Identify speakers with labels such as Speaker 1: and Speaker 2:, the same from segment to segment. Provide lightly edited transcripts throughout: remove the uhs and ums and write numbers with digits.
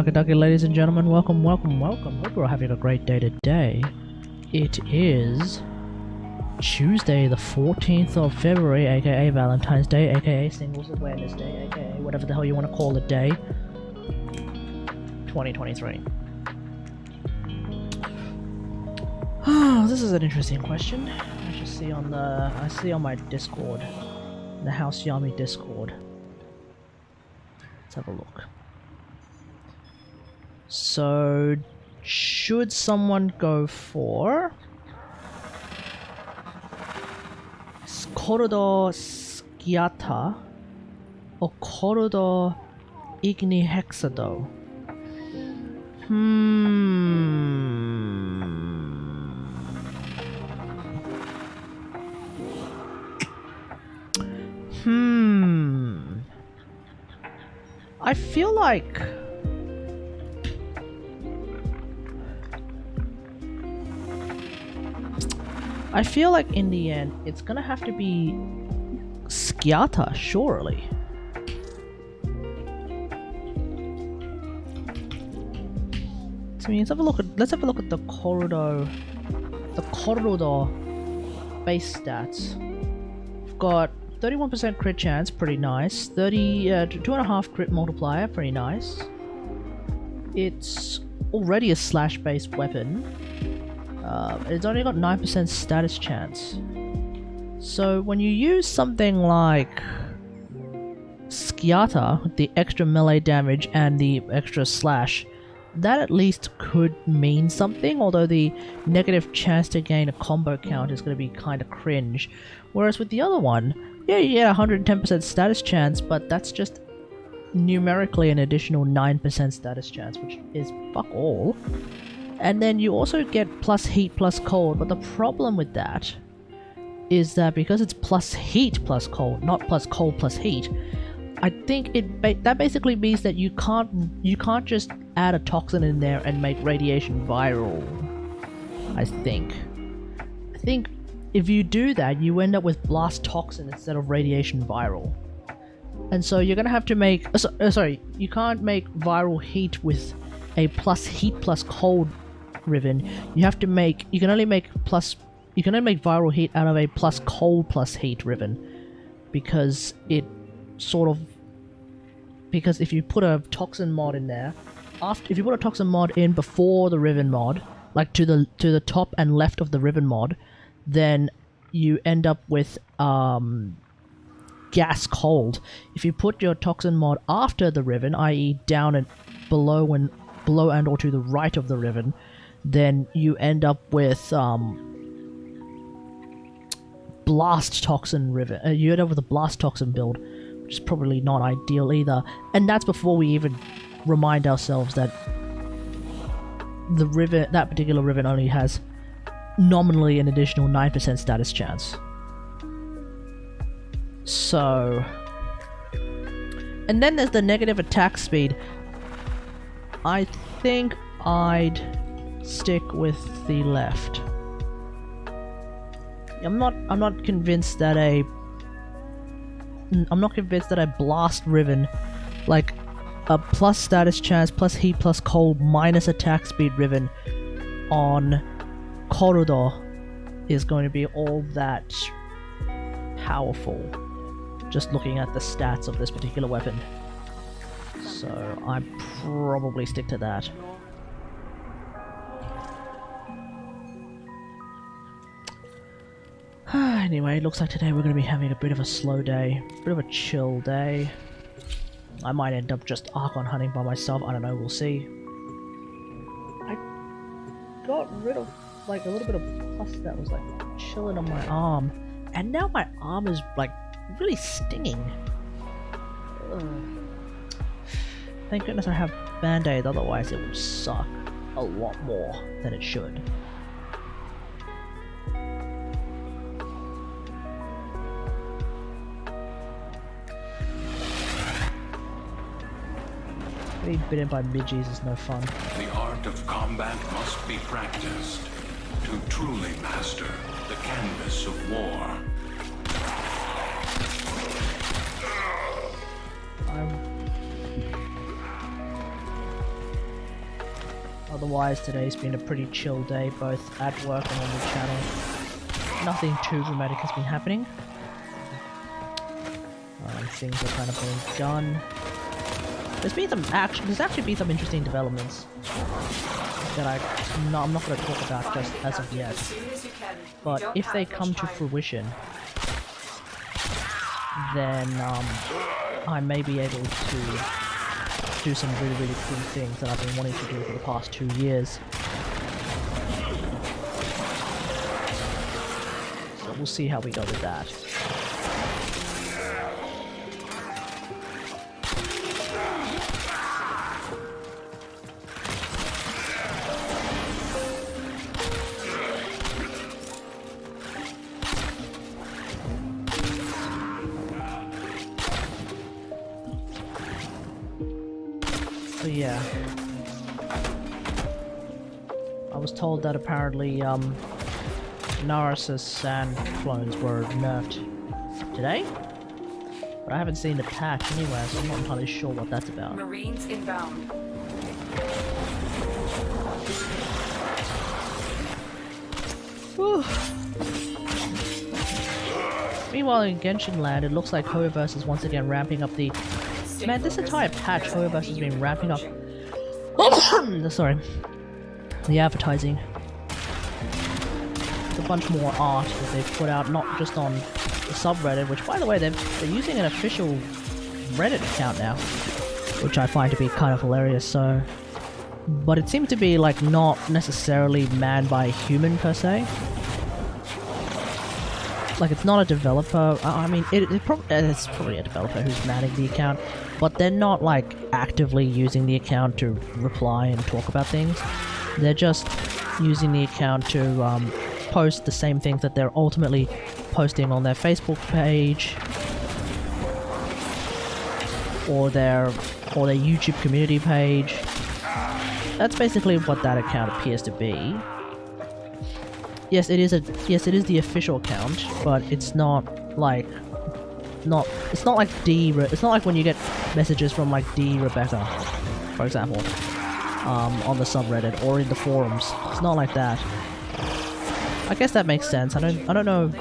Speaker 1: Kategari, ladies and gentlemen, welcome. Hope you're having a great day today. It is Tuesday, the 14th of February, aka Valentine's Day, aka Singles Awareness Day, aka whatever the hell you want to call the day. 2023. This is an interesting question. I see on my Discord, the House Yami Discord. Let's have a look. So, should someone go for Corridor Sciata or Corridor Igni Hexado? I feel like in the end, it's gonna have to be Sciata, surely. So let's have a look at the Corridor base stats. We've got 31% crit chance, pretty nice. 2.5 crit multiplier, pretty nice. It's already a slash-based weapon. It's only got 9% status chance. So when you use something like Sciata, the extra melee damage and the extra slash, that at least could mean something, although the negative chance to gain a combo count is going to be kind of cringe. Whereas with the other one, yeah, you get 110% status chance, but that's just numerically an additional 9% status chance, which is fuck all. And then you also get plus heat plus cold, but the problem with that is that because it's plus heat plus cold, not plus cold plus heat, I think that basically means that you can't just add a toxin in there and make radiation viral. I think if you do that, you end up with blast toxin instead of radiation viral. And so you're gonna have to make you can't make viral heat with a plus heat plus cold ribbon. You can only make viral heat out of a plus cold plus heat ribbon, because if you put a toxin mod in there, if you put a toxin mod in before the ribbon mod, like to the top and left of the ribbon mod, then you end up with gas cold. If you put your toxin mod after the ribbon, i.e. down and below and or to the right of the ribbon, then you end up with blast toxin ribbon. You end up with a blast toxin build, which is probably not ideal either. And that's before we even remind ourselves that that particular ribbon only has nominally an additional 9% status chance. So... And then there's the negative attack speed. I think I'd stick with the left. I'm not convinced that a blast ribbon, like a plus status chance, plus heat, plus cold, minus attack speed ribbon on corridor is going to be all that powerful. Just looking at the stats of this particular weapon. So I'd probably stick to that. Anyway, it looks like today we're going to be having a bit of a slow day. A bit of a chill day. I might end up just Archon hunting by myself, I don't know, we'll see. I got rid of like a little bit of pus that was like chilling on my arm. And now my arm is like really stinging. Ugh. Thank goodness I have band-aids, otherwise it would suck a lot more than it should. Getting bitten by midges is no fun.
Speaker 2: The art of combat must be practiced to truly master the canvas of war.
Speaker 1: Otherwise, today's been a pretty chill day, both at work and on the channel. Nothing too dramatic has been happening. Things are kind of being done. There's actually been some interesting developments that I'm not going to talk about just as of yet. But if they come to fruition, then I may be able to do some really, really cool things that I've been wanting to do for the past 2 years. So we'll see how we go with that. So yeah, I was told that apparently Narcissus and clones were nerfed today, but I haven't seen the patch anywhere, so I'm not entirely sure what that's about.
Speaker 3: Marines inbound.
Speaker 1: Whew. Meanwhile, in Genshin Land, it looks like Hoyoverse is once again ramping up the... Man, this entire patch, Hoyoverse has been ramping up... Sorry. The advertising. There's a bunch more art that they've put out, not just on the subreddit, which, by the way, they're using an official Reddit account now, which I find to be kind of hilarious, so... But it seems to be, like, not necessarily manned by a human, per se. Like, it's not a developer. I mean, it's probably a developer who's manning the account, but they're not, like, actively using the account to reply and talk about things. They're just using the account to post the same things that they're ultimately posting on their Facebook page or their YouTube community page. That's basically what that account appears to be. Yes, it is the official account, but it's not like it's not like when you get messages from like D Rebecca, for example, on the subreddit or in the forums. It's not like that. I guess that makes sense. I don't know if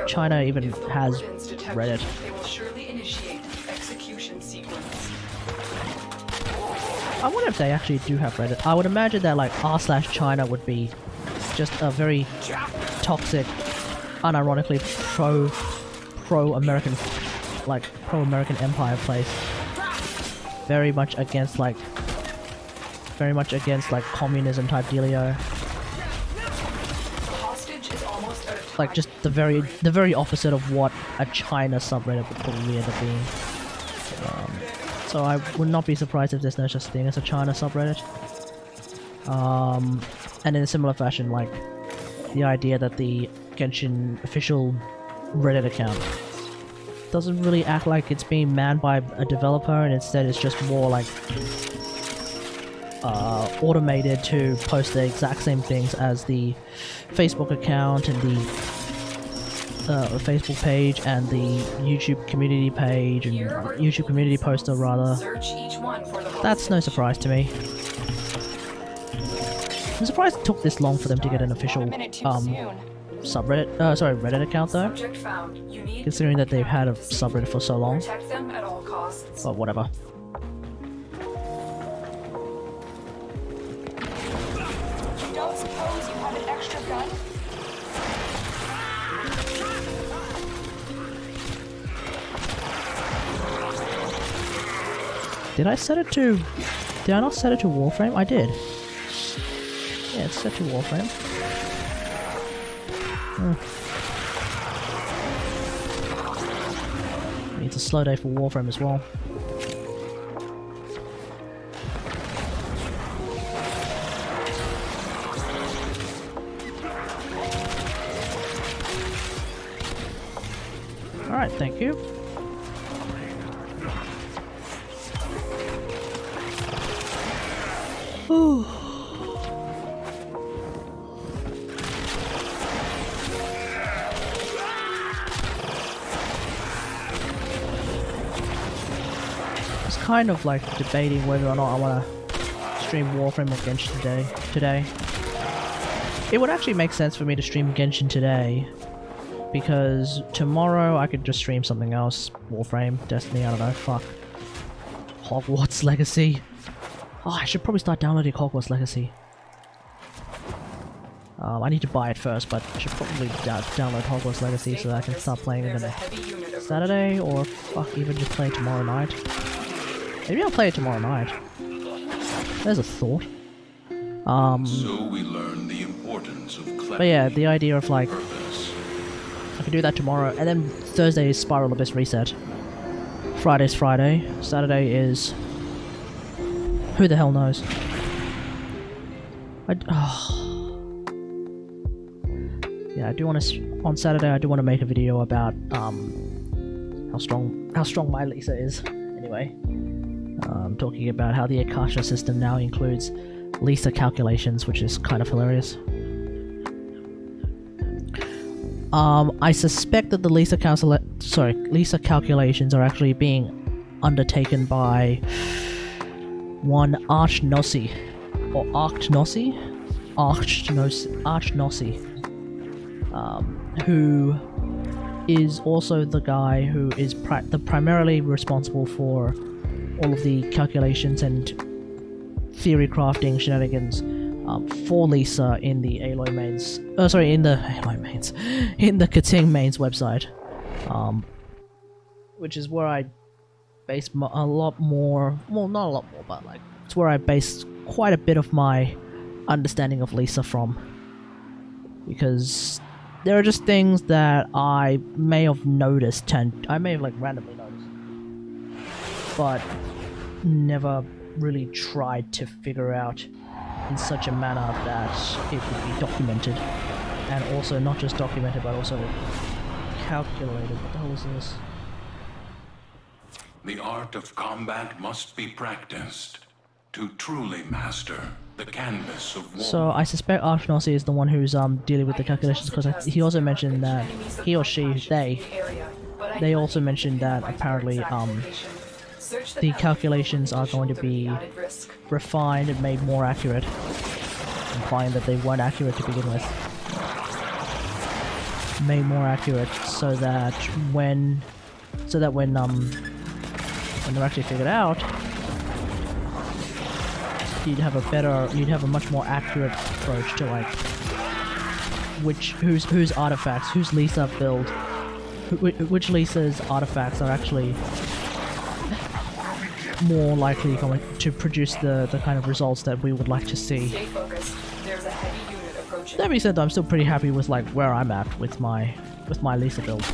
Speaker 1: China even has Reddit.
Speaker 3: They will surely initiate the execution sequence.
Speaker 1: I wonder if they actually do have Reddit. I would imagine that like r/China would be just a very toxic, unironically pro-American, like pro-American empire place. Very much against like communism type dealio. Like just the very opposite of what a China subreddit would probably end up being. So I would not be surprised if there's no such thing as a China subreddit. And in a similar fashion, like the idea that the Genshin official Reddit account doesn't really act like it's being manned by a developer, and instead it's just more like automated to post the exact same things as the Facebook account and the Facebook page and the YouTube community page and YouTube community poster rather.
Speaker 3: Search each one for the
Speaker 1: That's no surprise to me. I'm surprised it took this long for them to get an official subreddit, sorry, Reddit account though,
Speaker 3: subject found. You need
Speaker 1: considering that they've had a subreddit for so long.
Speaker 3: protect them at all costs.
Speaker 1: But whatever.
Speaker 3: You don't suppose you have an extra gun?
Speaker 1: Did I set it to... Did I not set it to Warframe? I did. Yeah, it's set to Warframe. It's a slow day for Warframe as well. Alright, thank you. Ooh. It's kind of like debating whether or not I want to stream Warframe or Genshin today. It would actually make sense for me to stream Genshin today, because tomorrow I could just stream something else. Warframe, Destiny, I don't know, fuck. Hogwarts Legacy. Oh, I should probably start downloading Hogwarts Legacy. I need to buy it first, but I should probably download Hogwarts Legacy so that I can start playing it on Saturday, or fuck, even just play it tomorrow night. Maybe I'll play it tomorrow night. There's a thought.
Speaker 2: So we learn the importance of
Speaker 1: But yeah, the idea of like,
Speaker 2: purpose.
Speaker 1: I could do that tomorrow, and then Thursday is Spiral Abyss Reset. Friday's Friday. Saturday is... who the hell knows? Yeah, I do want to... on Saturday I do want to make a video about how strong my Lisa is. Anyway, talking about how the Akasha system now includes Lisa calculations, which is kind of hilarious. I suspect that the Lisa calculations are actually being undertaken by one Archnossi, or Archnossi, who is also the guy who is primarily responsible for all of the calculations and theory crafting shenanigans for Lisa in the Aloy mains. In the Aloy mains, in the Kating mains website, which is where I base a lot more. Well, not a lot more, but like it's where I base quite a bit of my understanding of Lisa from, because there are just things that I may have noticed, and I may have like randomly noticed, but never really tried to figure out in such a manner that it would be documented, and also not just documented but also calculated. What the hell is this?
Speaker 2: The art of combat must be practiced to truly master the canvas of war.
Speaker 1: So I suspect Archon is the one who's dealing with the calculations, because he also mentioned that he or she, they also mentioned that apparently the calculations are going to be refined and made more accurate, implying that they weren't accurate to begin with. Made more accurate so that when they're actually figured out, you'd have a much more accurate approach to like whose artifacts, whose Lisa build, which Lisa's artifacts are actually more likely going to produce the kind of results that we would like to see.
Speaker 3: Stay focused. There's a heavy unit approaching.
Speaker 1: That being said, though, I'm still pretty happy with like where I'm at with my Lisa build.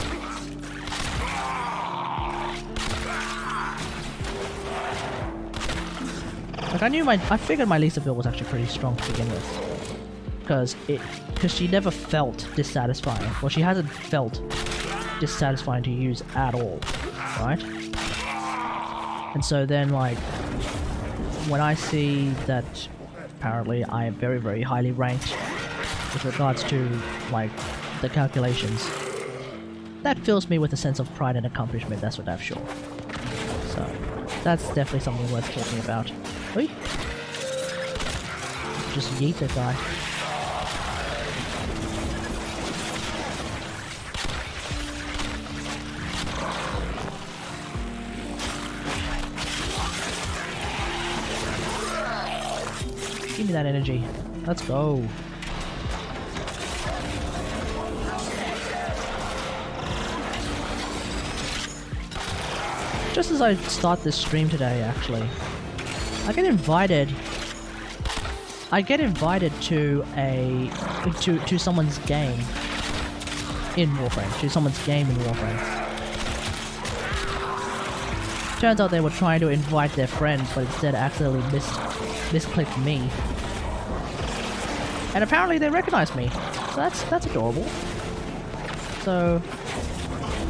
Speaker 1: Like I figured my Lisa build was actually pretty strong to begin with. because she never felt dissatisfying. Well, she hasn't felt dissatisfying to use at all, right? And so then, like, when I see that apparently I am very, very highly ranked with regards to, like, the calculations, that fills me with a sense of pride and accomplishment, that's for damn sure. So, that's definitely something worth talking about. Oi! Just yeet that guy. Give me that energy. Let's go. Just as I start this stream today, actually, I get invited to someone's game in Warframe. To someone's game in Warframe. Turns out they were trying to invite their friends, but instead accidentally misclicked me. And apparently they recognized me. So that's adorable. So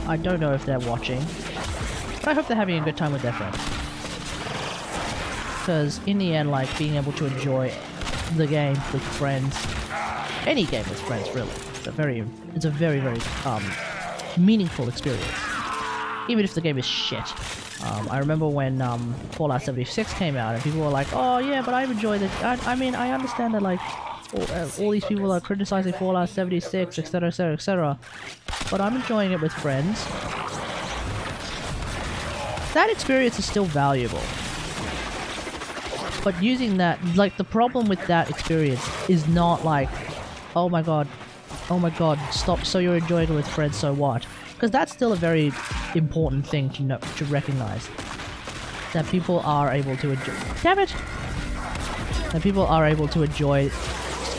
Speaker 1: I don't know if they're watching, but I hope they're having a good time with their friends. Because in the end, like, being able to enjoy the game with friends, any game with friends, really, it's a very, very meaningful experience. Even if the game is shit. I remember when Fallout 76 came out, and people were like, "Oh yeah, but I've enjoyed it." I mean, I understand that, like, all these people are criticizing Fallout 76, etc., etc., etc., but I'm enjoying it with friends. That experience is still valuable. But using that, like, the problem with that experience is not like, oh my god, stop, so you're enjoying it with friends, so what? Because that's still a very important thing to know, to recognize. That people are able to enjoy... Damn it! That people are able to enjoy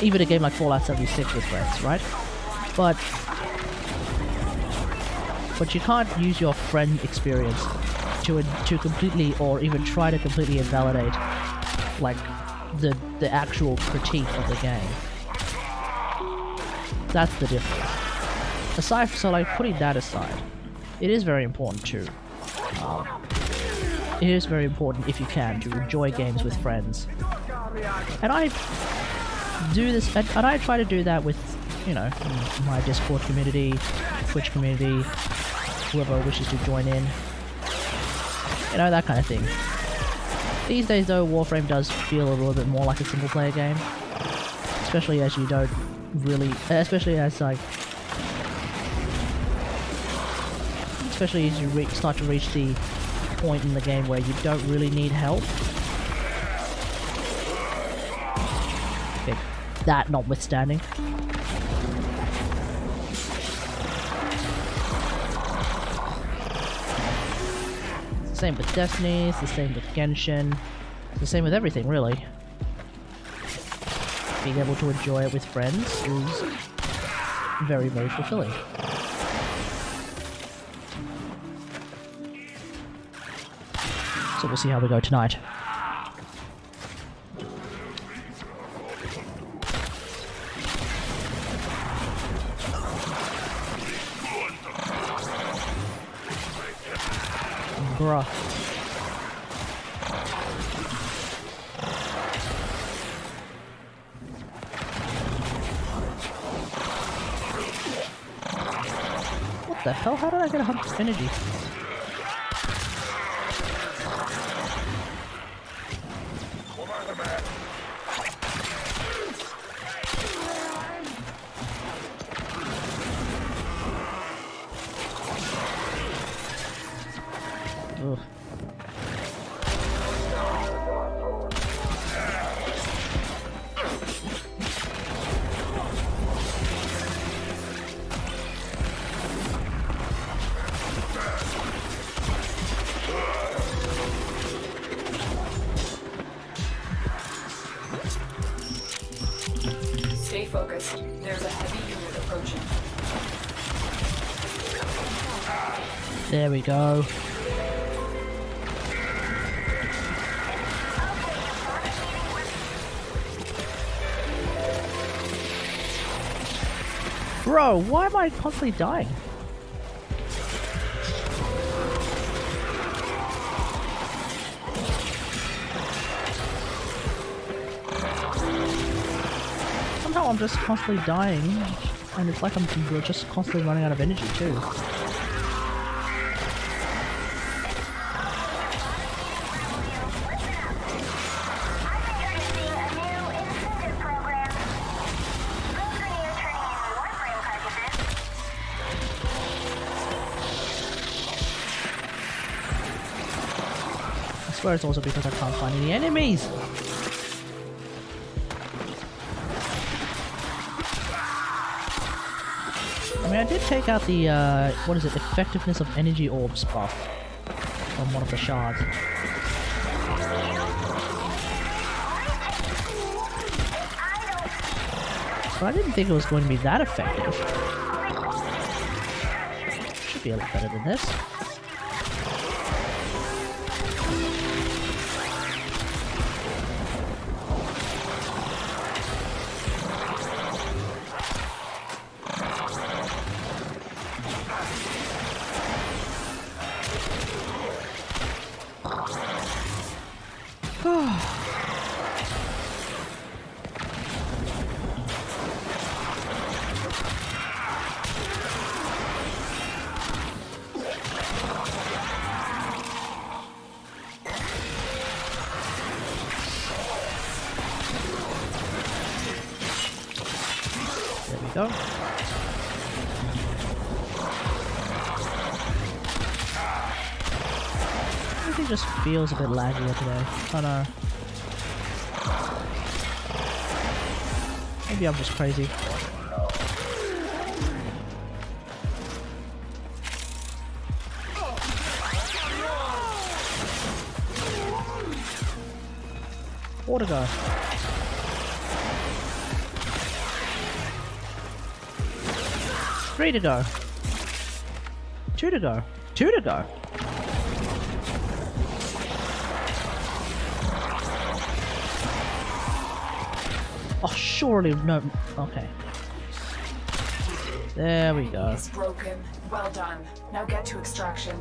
Speaker 1: even a game like Fallout 76 with friends, right? But you can't use your friend experience to completely, or even try to completely invalidate, like, the actual critique of the game. That's the difference. Aside, so, like, putting that aside, it is very important to, it is very important, if you can, to enjoy games with friends. And I do this, and I try to do that with, you know, my Discord community, Twitch community, whoever wishes to join in. You know, that kind of thing. These days, though, Warframe does feel a little bit more like a single-player game. Especially as you don't really... Especially as, like... Especially as you start to reach the point in the game where you don't really need help. Okay, that notwithstanding. Same with Destiny, it's the same with Genshin, it's the same with everything, really. Being able to enjoy it with friends is very, very fulfilling. So we'll see how we go tonight. Bruh. What the hell? How did I get 100 energy? Ugh.
Speaker 3: Stay focused. There's a heavy unit approaching.
Speaker 1: There we go. Bro, why am I constantly dying? Somehow I'm just constantly dying, and it's like I'm just constantly running out of energy too. I swear it's also because I can't find any enemies! I mean, I did take out the, what is it, effectiveness of energy orbs buff from one of the shards. But I didn't think it was going to be that effective. Should be a lot better than this. Go. Everything just feels a bit laggier today. Oh no. Maybe I'm just crazy. Water guy. 3 to go. 2 to go. 2 to go. Oh, surely no. Okay. There we go.
Speaker 3: It's broken. Well done. Now get to extraction.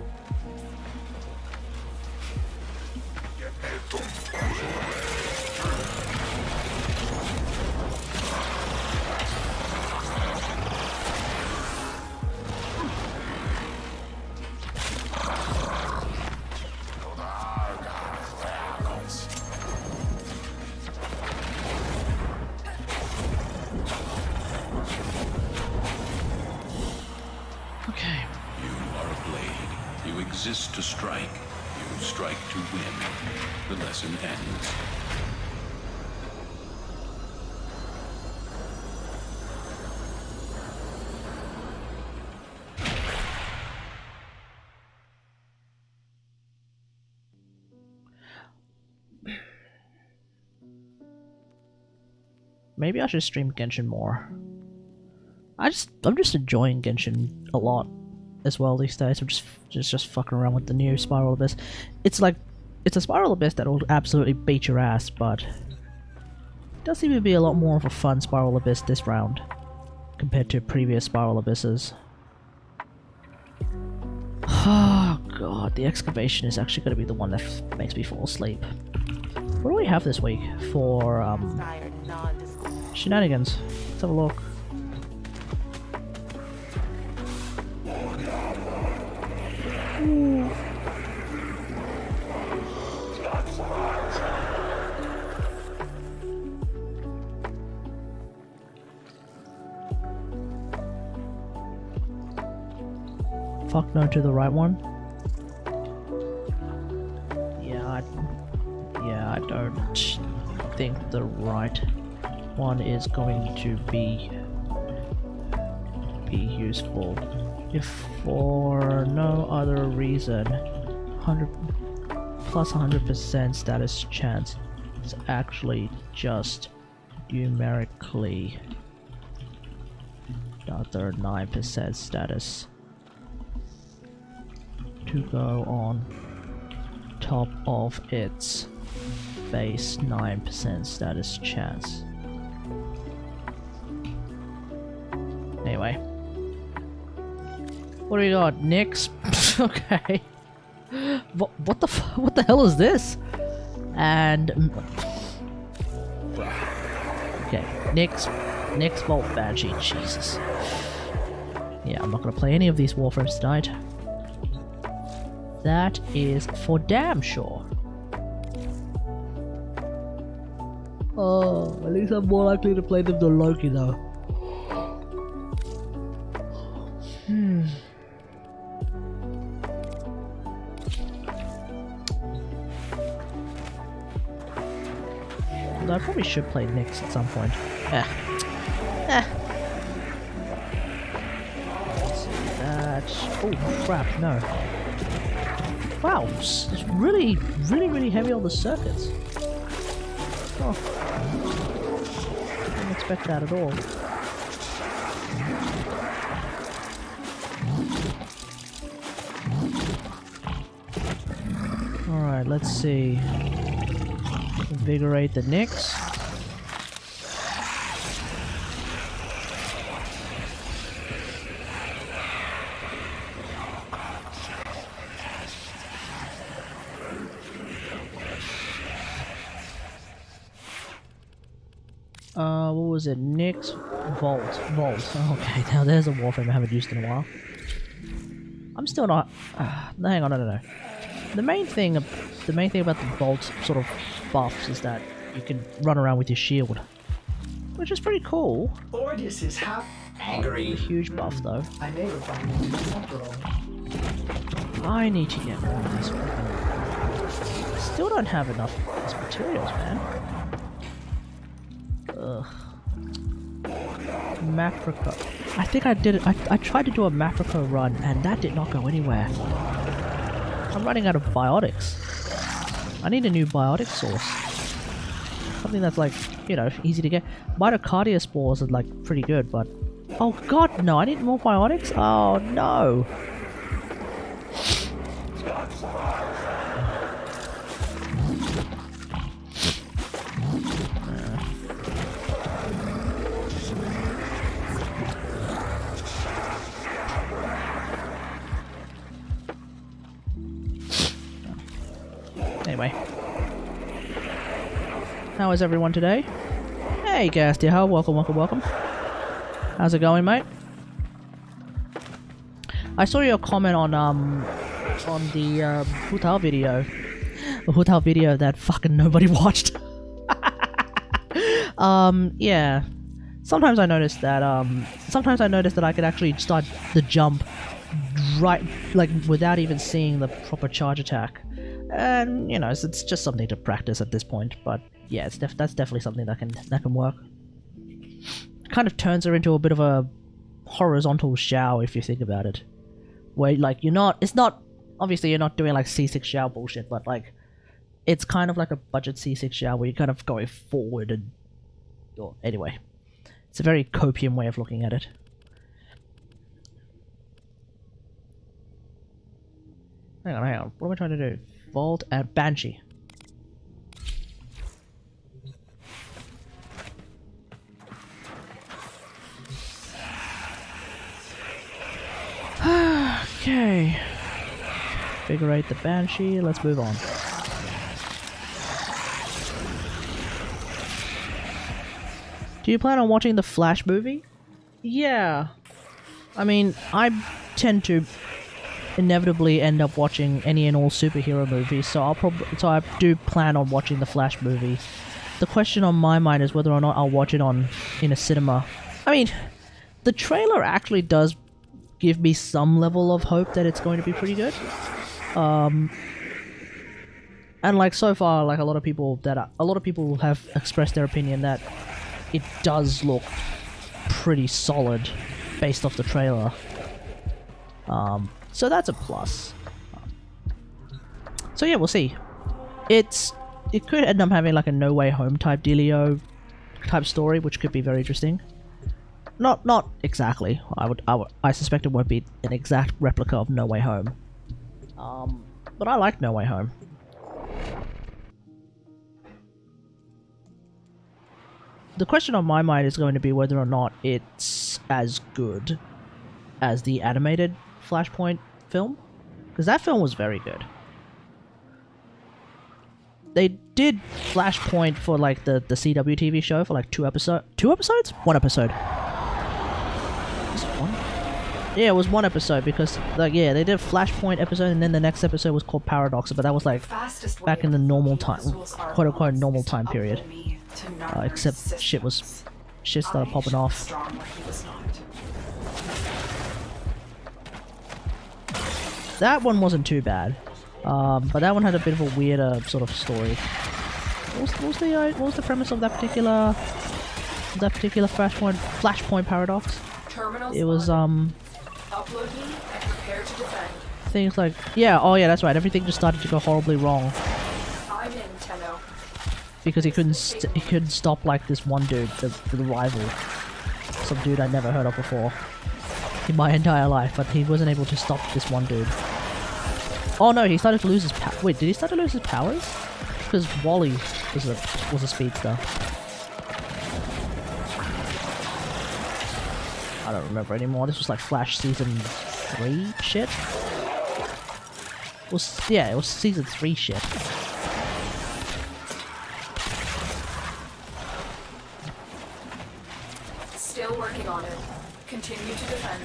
Speaker 1: Okay.
Speaker 2: You are a blade. You exist to strike. You strike to win. The lesson ends.
Speaker 1: Maybe I should stream Genshin more. I'm just enjoying Genshin a lot as well these days. I'm just fucking around with the new Spiral Abyss. It's like it's a Spiral Abyss that will absolutely beat your ass, but it does seem to be a lot more of a fun Spiral Abyss this round compared to previous Spiral Abysses. Oh god, the excavation is actually going to be the one that makes me fall asleep. What do we have this week for shenanigans? Let's have a look. Ooh. Fuck no to the right one. Yeah, I don't think the right one is going to be useful. If for no other reason, 100 plus 100% status chance is actually just numerically another 9% status to go on top of its base 9% status chance. Anyway. Anyway. What do we got? Nyx? Okay. What the hell is this? And... okay, Nyx Volt Banshee, Jesus. Yeah, I'm not gonna play any of these Warframes tonight. That is for damn sure. Oh, at least I'm more likely to play them than Loki though. Although I probably should play Nyx at some point. Let's see that. Oh crap, no. Wow, it's really heavy on the circuits. Oh. Didn't expect that at all. Alright, let's see. Invigorate the Nyx. What was it? Nyx, Volt. Okay, now there's a Warframe I haven't used in a while. I'm still not... hang on, no. The main thing about the Volt sort of buffs is that you can run around with your shield, which is pretty cool.
Speaker 3: Ordis is
Speaker 1: Angry. Huge buff though.
Speaker 3: I may refine into the temporal.
Speaker 1: I need to get more of this. Still don't have enough of these materials, man. Ugh. Maprica. I think I did it. I tried to do a Maprica run and that did not go anywhere. I'm running out of biotics. I need a new biotic source. Something that's like, you know, easy to get. Mitocardia spores are like pretty good, but... oh god, no, I need more biotics? Oh no! Anyway. How is everyone today? Hey, Gastiel, welcome. How's it going, mate? I saw your comment on the Hutal video. The Hutal video that fucking nobody watched. Yeah. Sometimes I notice that I could actually start the jump right, like, without even seeing the proper charge attack. And, you know, it's just something to practice at this point, but yeah, that's definitely something that can work. Kind of turns her into a bit of a horizontal Xiao if you think about it. Where, like, obviously you're not doing like C6 Xiao bullshit, but like, it's kind of like a budget C6 Xiao where you're kind of going forward and... oh, anyway. It's a very copium way of looking at it. Hang on. What am I trying to do? Volt and Banshee. Okay. Invigorate the Banshee. Let's move on. Do you plan on watching the Flash movie? Yeah. I mean, I tend to inevitably end up watching any and all superhero movies, so I do plan on watching the Flash movie. The question on my mind is whether or not I'll watch it in a cinema. I mean, the trailer actually does give me some level of hope that it's going to be pretty good. And like so far, like a lot of people have expressed their opinion that it does look pretty solid based off the trailer. So that's a plus. So yeah, we'll see. It could end up having like a No Way Home type dealio type story, which could be very interesting. Not exactly. I suspect it won't be an exact replica of No Way Home. But I like No Way Home. the question on my mind is going to be whether or not it's as good as the animated Flashpoint film, because that film was very good. They did Flashpoint for like the CW TV show for like 2 episodes. 2 episodes? 1 episode. Was it 1? Yeah, it was 1 episode because like yeah, they did Flashpoint episode and then the next episode was called Paradox, but that was like back in the normal time, quote unquote normal time period. Except shit started popping off. That one wasn't too bad. But that one had a bit of a weirder sort of story. What was the premise of that particular Flashpoint paradox? It was things like oh yeah, that's right. Everything just started to go horribly wrong.
Speaker 3: I'm in, Tenno.
Speaker 1: Because he couldn't stop like this one dude, the rival, some dude I'd never heard of before in my entire life, but he wasn't able to stop this one dude. Oh no, he started to lose his wait, did he start to lose his powers? Because Wally was a speedster. I don't remember anymore. This was like Flash season 3 shit. It was season 3 shit.
Speaker 3: Still working on it. Continue to defend.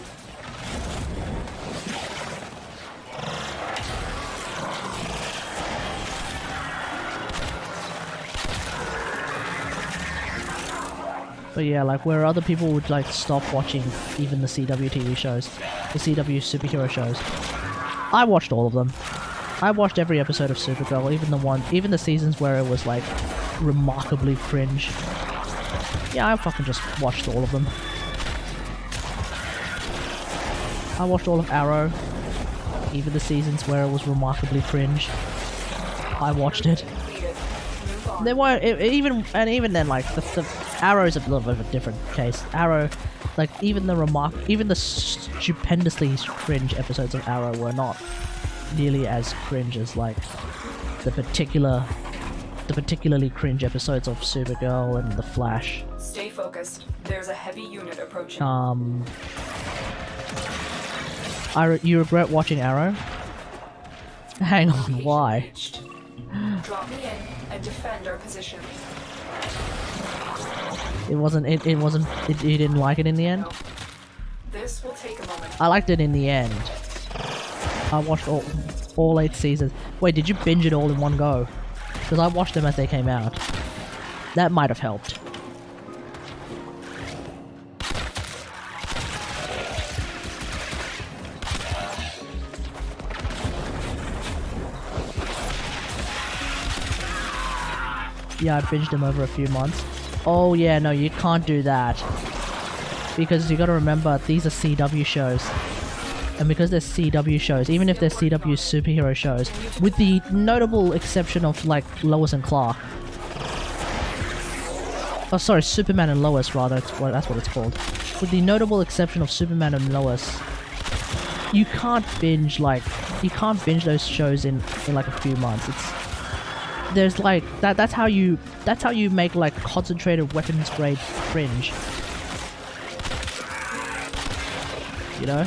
Speaker 1: But yeah, like where other people would like stop watching even the CW TV shows, the CW superhero shows, I watched all of them. I watched every episode of Supergirl, even the seasons where it was like remarkably cringe. Yeah, I fucking just watched all of them. I watched all of Arrow, even the seasons where it was remarkably cringe. I watched it. They weren't even then like the Arrow's a little bit of a different case. Arrow, like even the stupendously cringe episodes of Arrow were not nearly as cringe as like the particularly cringe episodes of Supergirl and The Flash.
Speaker 3: Stay focused. There's a heavy unit approaching.
Speaker 1: You regret watching Arrow? Hang on, why?
Speaker 3: Drop me in and defend our position.
Speaker 1: You didn't like it in the end?
Speaker 3: No. This will take a moment.
Speaker 1: I liked it in the end. I watched all 8 seasons. Wait, did you binge it all in one go? Because I watched them as they came out. That might have helped. Yeah, I binged them over a few months. Oh yeah, no, you can't do that. Because you gotta remember, these are CW shows. And because they're CW shows, even if they're CW superhero shows, with the notable exception of like Lois and Clark. Oh sorry, Superman and Lois rather, that's what it's called. With the notable exception of Superman and Lois, you can't binge those shows in like a few months. There's like that's how you make like concentrated weapons grade cringe. You know?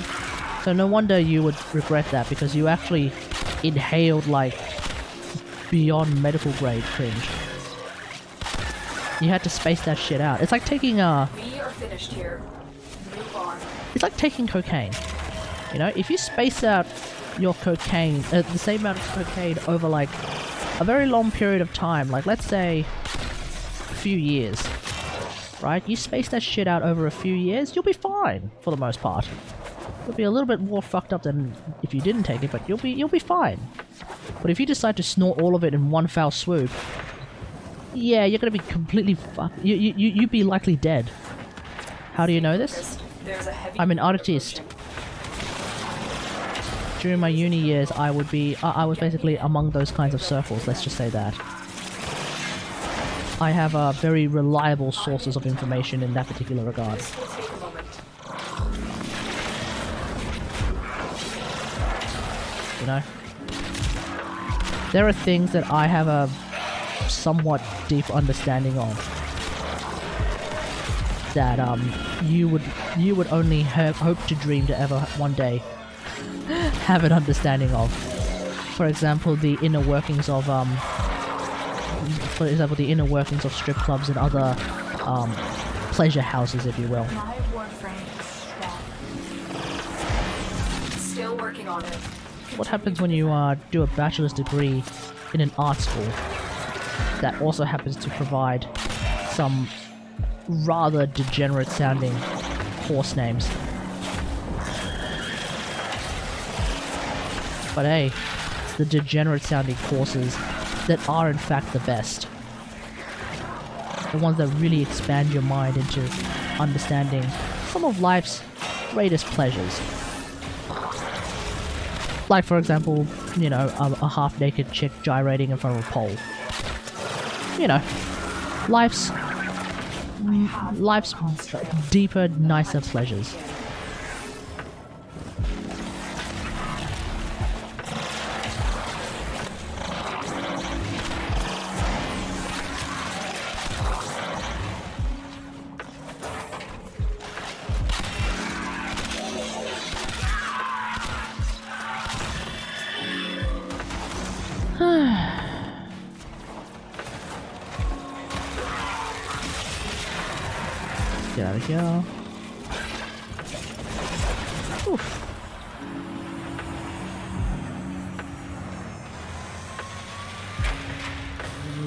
Speaker 1: So no wonder you would regret that, because you actually inhaled like beyond medical grade cringe. You had to space that shit out. It's like taking
Speaker 3: We are finished here. Move on.
Speaker 1: It's like taking cocaine. You know, if you space out your cocaine, the same amount of cocaine over like a very long period of time, like let's say a few years, right? You space that shit out over a few years, you'll be fine for the most part. You'll be a little bit more fucked up than if you didn't take it, but you'll be fine. But if you decide to snort all of it in one foul swoop, yeah, you're gonna be completely fucked. You'd be likely dead. How do you know this? I'm an artist. During my uni years, I was basically among those kinds of circles, let's just say that. I have very reliable sources of information in that particular regard. You know? There are things that I have a somewhat deep understanding of. that you would only hope to dream to ever one day have an understanding of. For example, the inner workings of strip clubs and other pleasure houses, if you will.
Speaker 3: My warframe is strong. Still working on it.
Speaker 1: What happens when you do a bachelor's degree in an art school that also happens to provide some rather degenerate sounding course names? But hey, it's the degenerate sounding courses that are in fact the best. The ones that really expand your mind into understanding some of life's greatest pleasures. Like, for example, you know, a half-naked chick gyrating in front of a pole. You know, life's deeper, nicer pleasures. Get out of here. Oof.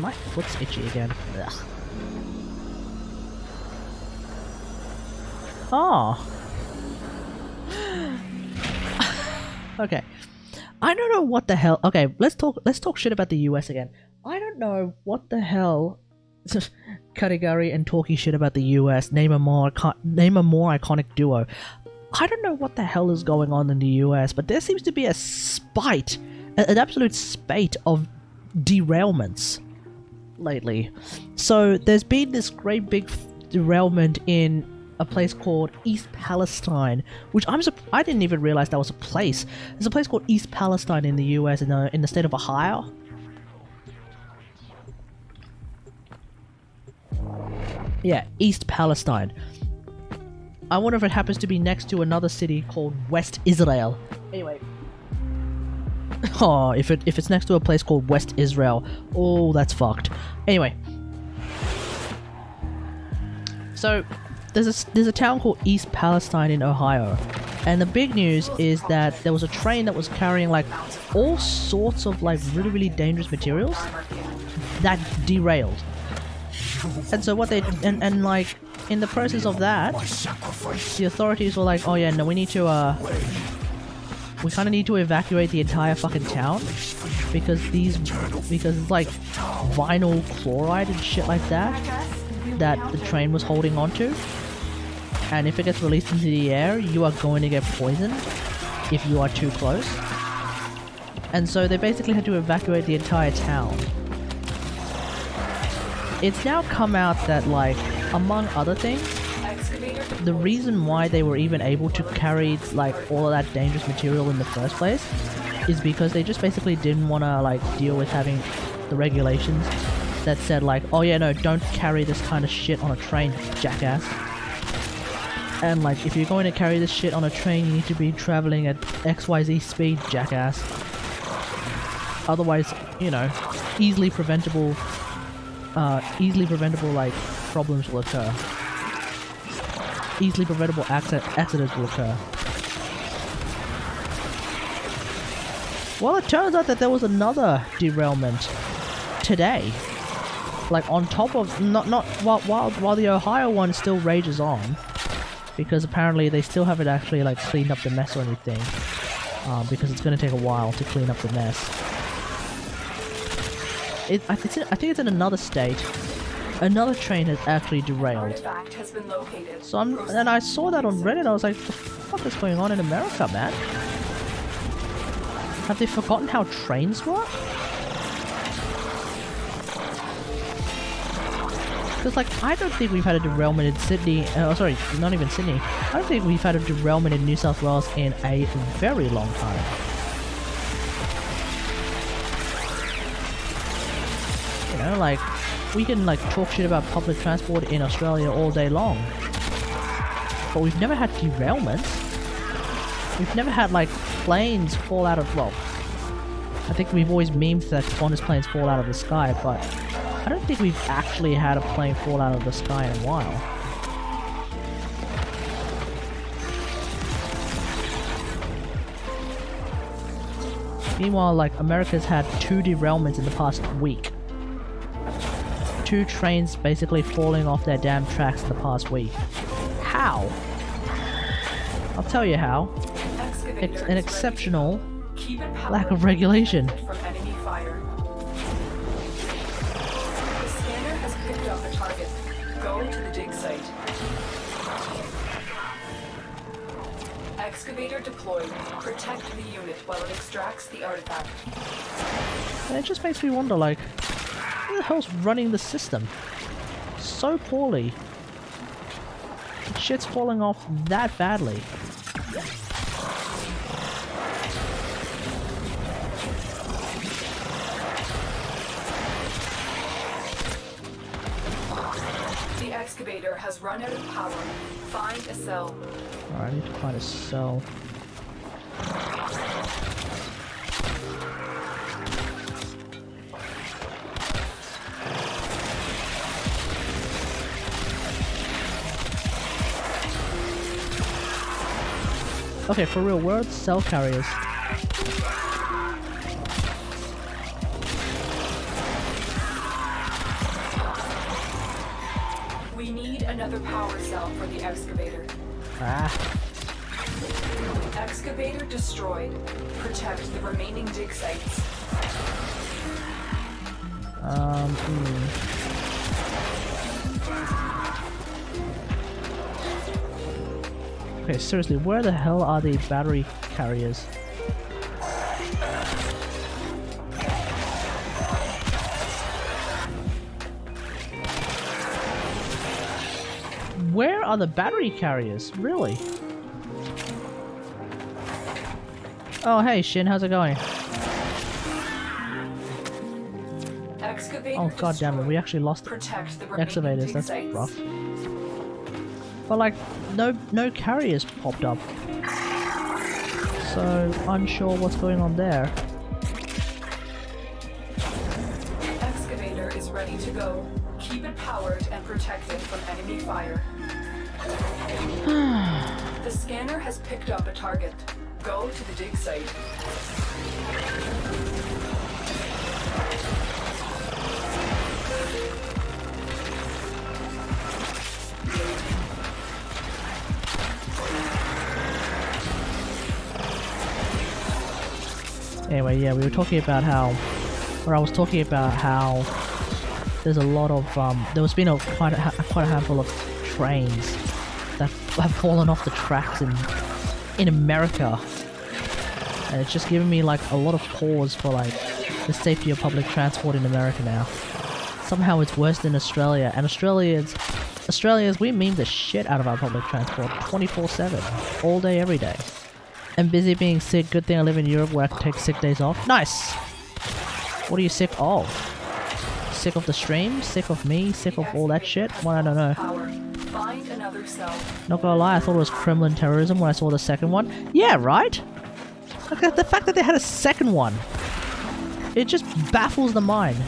Speaker 1: My foot's itchy again. Ugh. Oh. Okay. I don't know what the hell. Okay, let's talk shit about the US again. I don't know what the hell Kategari and talking shit about the US, name a more iconic duo. I don't know what the hell is going on in the US, but there seems to be a spate, an absolute spate of derailments lately. So there's been this great big derailment in a place called East Palestine, which I didn't even realize that was a place. There's a place called East Palestine in the US in the state of Ohio. Yeah, East Palestine. I wonder if it happens to be next to another city called West Israel. Anyway. Oh, if it's next to a place called West Israel, oh, that's fucked. Anyway. So, there's a town called East Palestine in Ohio. And the big news is that there was a train that was carrying like all sorts of like really, really dangerous materials that derailed. And so what they and like in the process of that, the authorities were like, oh yeah, no, we kind of need to evacuate the entire fucking town because it's like vinyl chloride and shit like that the train was holding onto, and if it gets released into the air, you are going to get poisoned if you are too close. And so they basically had to evacuate the entire town. It's now come out that, like, among other things, the reason why they were even able to carry, like, all of that dangerous material in the first place is because they just basically didn't want to, like, deal with having the regulations that said, like, oh yeah, no, don't carry this kind of shit on a train, jackass. And, like, if you're going to carry this shit on a train, you need to be traveling at XYZ speed, jackass. Otherwise, you know, easily preventable like problems will occur. Easily preventable accidents will occur. Well, it turns out that there was another derailment today. Like on top of while the Ohio one still rages on, because apparently they still haven't actually like cleaned up the mess or anything. Because it's going to take a while to clean up the mess. I think it's in another state. Another train has actually derailed.
Speaker 3: Has been located.
Speaker 1: So and I saw that on Reddit. I was like, what the fuck is going on in America, man? Have they forgotten how trains work? Because, like, I don't think we've had a derailment in Sydney. Sorry, not even Sydney. I don't think we've had a derailment in New South Wales in a very long time. You know, like, we can, like, talk shit about public transport in Australia all day long. but we've never had derailments. We've never had, like, planes fall out of, well, I think we've always memed that Qantas planes fall out of the sky, but I don't think we've actually had a plane fall out of the sky in a while. Meanwhile, like, America's had 2 derailments in the past week. 2 trains basically falling off their damn tracks in the past week. How? I'll tell you how. It's an exceptional lack of regulation.
Speaker 3: From enemy fire. The scanner has picked up a target. Go to the dig site. Excavator deployed. Protect the unit while it extracts the artifact.
Speaker 1: And it just makes me wonder, like, who the hell's running the system so poorly? Shit's falling off that badly.
Speaker 3: The excavator has run out of power. Find a cell.
Speaker 1: Alright, I need to find a cell. Okay, for real, where are the cell carriers?
Speaker 3: We need another power cell for the excavator.
Speaker 1: Ah.
Speaker 3: Excavator destroyed. Protect the remaining dig sites.
Speaker 1: Okay, seriously, where the hell are the battery carriers? Where are the battery carriers? Really? Oh, hey Shin, how's it going?
Speaker 3: Excavator
Speaker 1: Oh god damn it, we actually lost
Speaker 3: Protect the remaining
Speaker 1: excavators,
Speaker 3: dig
Speaker 1: that's
Speaker 3: sites.
Speaker 1: rough. But like, no carriers popped up. So, unsure what's going on there.
Speaker 3: Excavator is ready to go. Keep it powered and protected from enemy fire. The scanner has picked up a target. Go to the dig site.
Speaker 1: Anyway, yeah, we were talking about how, or I was talking about how there's a lot of, there's been quite a handful of trains that have fallen off the tracks in America, and it's just given me like a lot of pause for like the safety of public transport in America now. Somehow it's worse than Australia, and Australians, we meme the shit out of our public transport 24/7, all day, every day. I'm busy being sick. Good thing I live in Europe where I can take sick days off. Nice! What are you sick of? Sick of the stream? Sick of me? Sick of all that shit? Well, I don't know.
Speaker 3: Find another cell.
Speaker 1: Not gonna lie, I thought it was Kremlin terrorism when I saw the second one. Yeah, right? Okay, the fact that they had a second one, it just baffles the mind.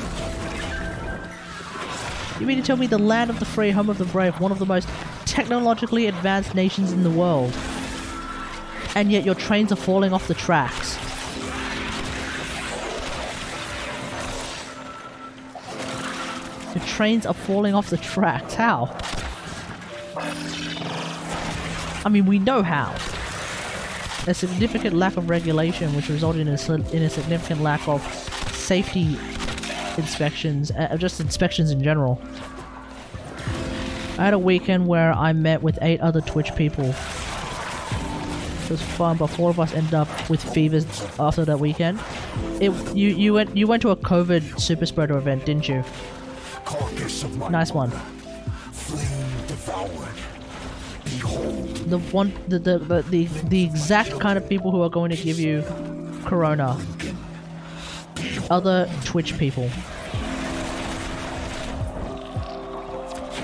Speaker 1: You mean to tell me the land of the free, home of the brave, one of the most technologically advanced nations in the world, and yet your trains are falling off the tracks? Your trains are falling off the tracks. How? I mean, we know how. A significant lack of regulation, which resulted in a significant lack of safety inspections, just inspections in general. I had a weekend where I met with 8 other Twitch people. It was fun, but 4 of us ended up with fevers after that weekend. You went to a COVID super spreader event, didn't you? Nice one. The exact kind of people who are going to give you corona. Other Twitch people.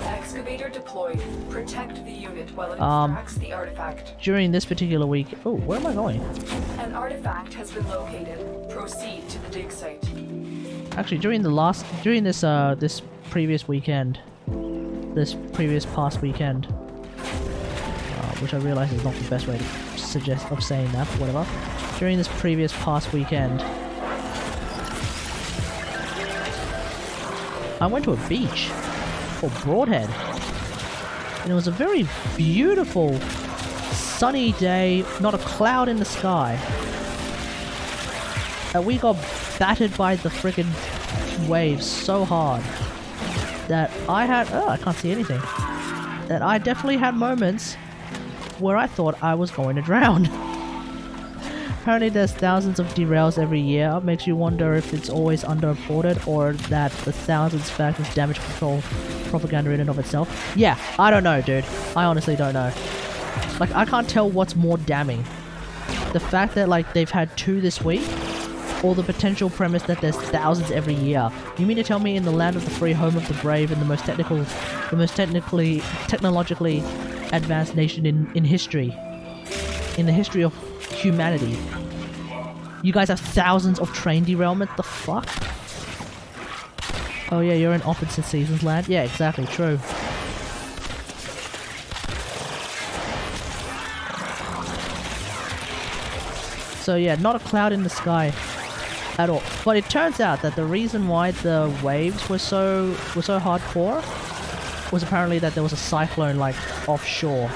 Speaker 3: Excavator deployed. Protect the unit while it extracts the artifact.
Speaker 1: During this particular week... Oh, where am I going?
Speaker 3: An artifact has been located. Proceed to the dig site.
Speaker 1: Actually, during this this previous weekend, this previous past weekend, which I realize is not the best way to suggest of saying that, but whatever. During this previous past weekend, I went to a beach called Broadhead, and it was a very beautiful, sunny day, not a cloud in the sky. And we got battered by the frickin' waves so hard that I had... Oh, I can't see anything. That I definitely had moments where I thought I was going to drown. Apparently there's thousands of derails every year. Makes you wonder if it's always underreported or that the thousands fact is damage control propaganda in and of itself. Yeah, I don't know, dude. I honestly don't know. Like, I can't tell what's more damning. The fact that, like, they've had 2 this week, or the potential premise that there's thousands every year. You mean to tell me in the land of the free, home of the brave, and the most technologically advanced nation in history, in the history of humanity, you guys have thousands of train derailment? The fuck? Oh yeah, you're in opposite seasons land? Yeah, exactly, true. So yeah, not a cloud in the sky at all. But it turns out that the reason why the waves were so hardcore was apparently that there was a cyclone, like, offshore,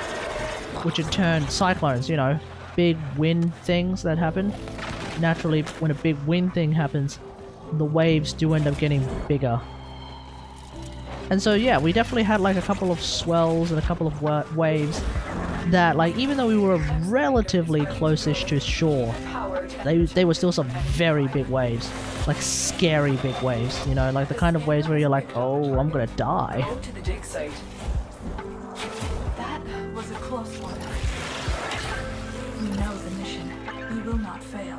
Speaker 1: which in turn, cyclones, you know, big wind things that happen. Naturally, when a big wind thing happens, the waves do end up getting bigger. And so yeah, we definitely had like a couple of swells and a couple of waves that, like, even though we were relatively close-ish to shore, they were still some very big waves. Like, scary big waves, you know, like the kind of waves where you're like, oh, I'm gonna die.
Speaker 3: Go to the dig site. That was a close one. We know the mission. We will not fail.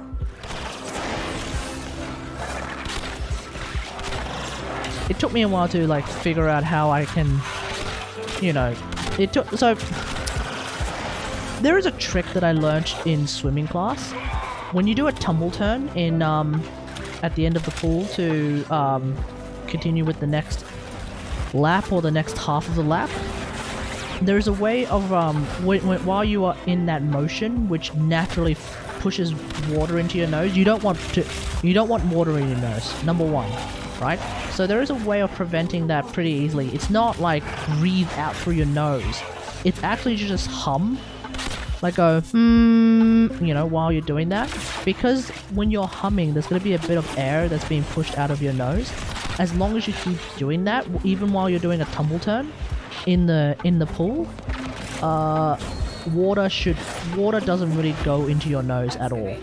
Speaker 1: It took me a while to, like, figure out how I can, you know, so there is a trick that I learned in swimming class. When you do a tumble turn in, at the end of the pool to, continue with the next lap or the next half of the lap, there is a way of, while you are in that motion, which naturally pushes water into your nose, you don't want water in your nose, number one, right? So there is a way of preventing that pretty easily. It's not like breathe out through your nose. It's actually just hum. Like go, you know, while you're doing that. Because when you're humming, there's going to be a bit of air that's being pushed out of your nose. As long as you keep doing that, even while you're doing a tumble turn in the pool, water doesn't really go into your nose at all.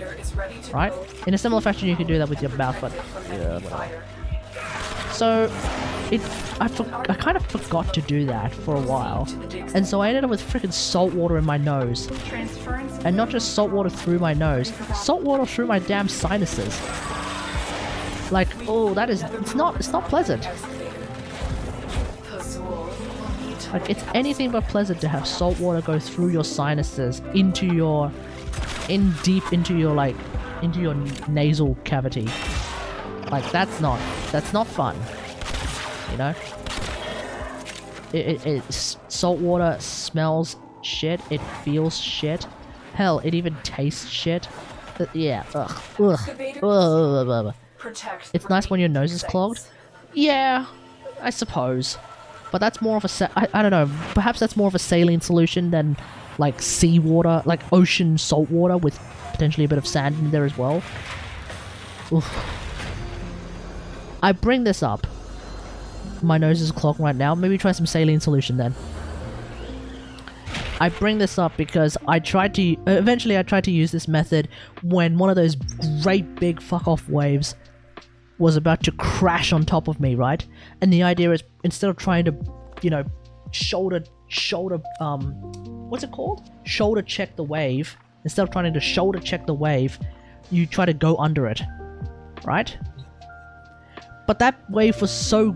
Speaker 1: Right? In a similar fashion, you can do that with your mouth, but yeah, whatever. So I kind of forgot to do that for a while, and so I ended up with freaking salt water in my nose, and not just salt water through my nose, salt water through my damn sinuses. Like, oh, it's not pleasant. Like, it's anything but pleasant to have salt water go through your sinuses deep into your nasal cavity. Like, that's not fun. You know? Salt water smells shit, it feels shit. Hell, it even tastes shit. Yeah, ugh. It's nice when your nose is clogged. Yeah, I suppose. But that's more of I don't know, perhaps that's more of a saline solution than, like, seawater, like ocean salt water with potentially a bit of sand in there as well. Oof. I bring this up. My nose is clogged right now. Maybe try some saline solution then. I bring this up because eventually I tried to use this method when one of those great big fuck off waves was about to crash on top of me, right? And the idea is, instead of trying to, you know, shoulder, what's it called? Shoulder check the wave. Instead of trying to shoulder check the wave, you try to go under it, right? But that wave was so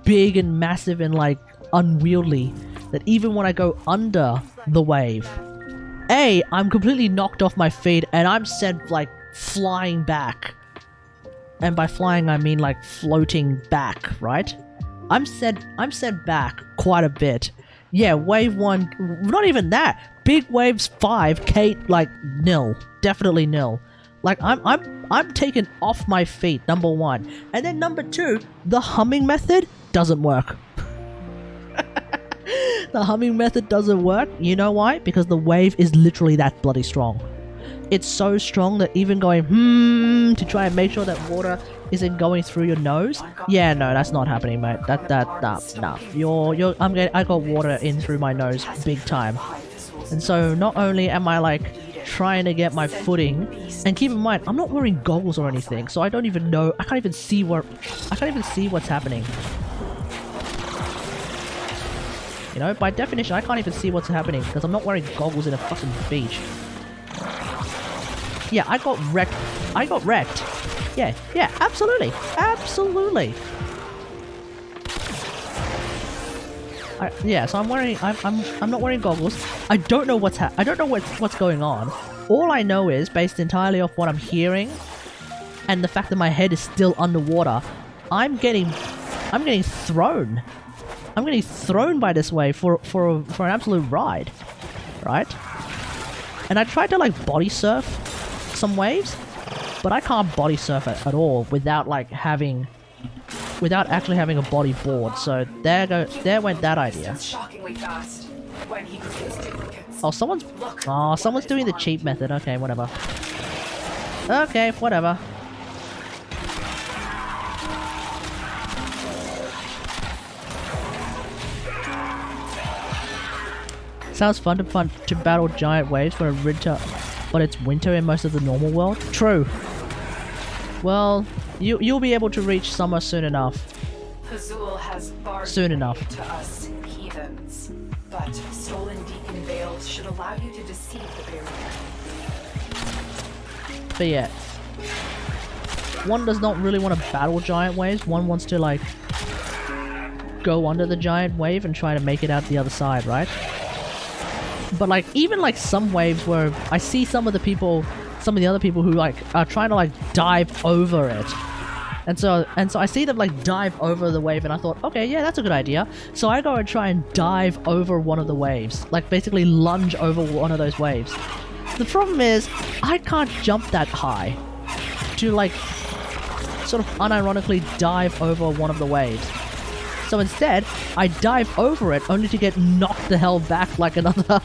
Speaker 1: big and massive and, like, unwieldy that even when I go under the wave. I'm completely knocked off my feet and I'm sent like flying back. And by flying I mean like floating back, right? I'm sent back quite a bit. Yeah, wave 1, not even that. Big waves 5, Kate like nil. Definitely nil. Like I'm taken off my feet, number 1. And then number 2, the humming method doesn't work. The humming method doesn't work. You know why? Because the wave is literally that bloody strong. It's so strong that even going to try and make sure that water isn't going through your nose. Yeah, no, that's not happening, mate. Nah. I got water in through my nose big time. And so not only am I like trying to get my footing, and keep in mind, I'm not wearing goggles or anything, so I don't even know. I can't even see what's happening. You know, by definition, I can't even see what's happening because I'm not wearing goggles in a fucking beach. Yeah, I got wrecked. Yeah, absolutely. Absolutely. So I'm not wearing goggles. I don't know what's going on. All I know is, based entirely off what I'm hearing and the fact that my head is still underwater, I'm getting thrown. I'm getting thrown by this wave for an absolute ride, right? And I tried to like body surf some waves, but I can't body surf it at all without actually having a body board. So there went that idea. Oh, someone's doing the cheap method. Okay, whatever. Okay, whatever. Sounds fun to battle giant waves but it's winter in most of the normal world. True. Well, you'll be able to reach summer soon enough.
Speaker 3: Hazul has barred
Speaker 1: soon enough.
Speaker 3: To us heathens, but stolen Deacon Veils should allow you to deceive the barrier.
Speaker 1: But yeah, one does not really want to battle giant waves. One wants to like go under the giant wave and try to make it out the other side, right? But like even like some waves where I see some of the other people who like are trying to like dive over it. And so I see them like dive over the wave and I thought, okay, yeah, that's a good idea. So I go and try and dive over one of the waves. Like basically lunge over one of those waves. The problem is, I can't jump that high to like sort of unironically dive over one of the waves. So instead, I dive over it only to get knocked the hell back like another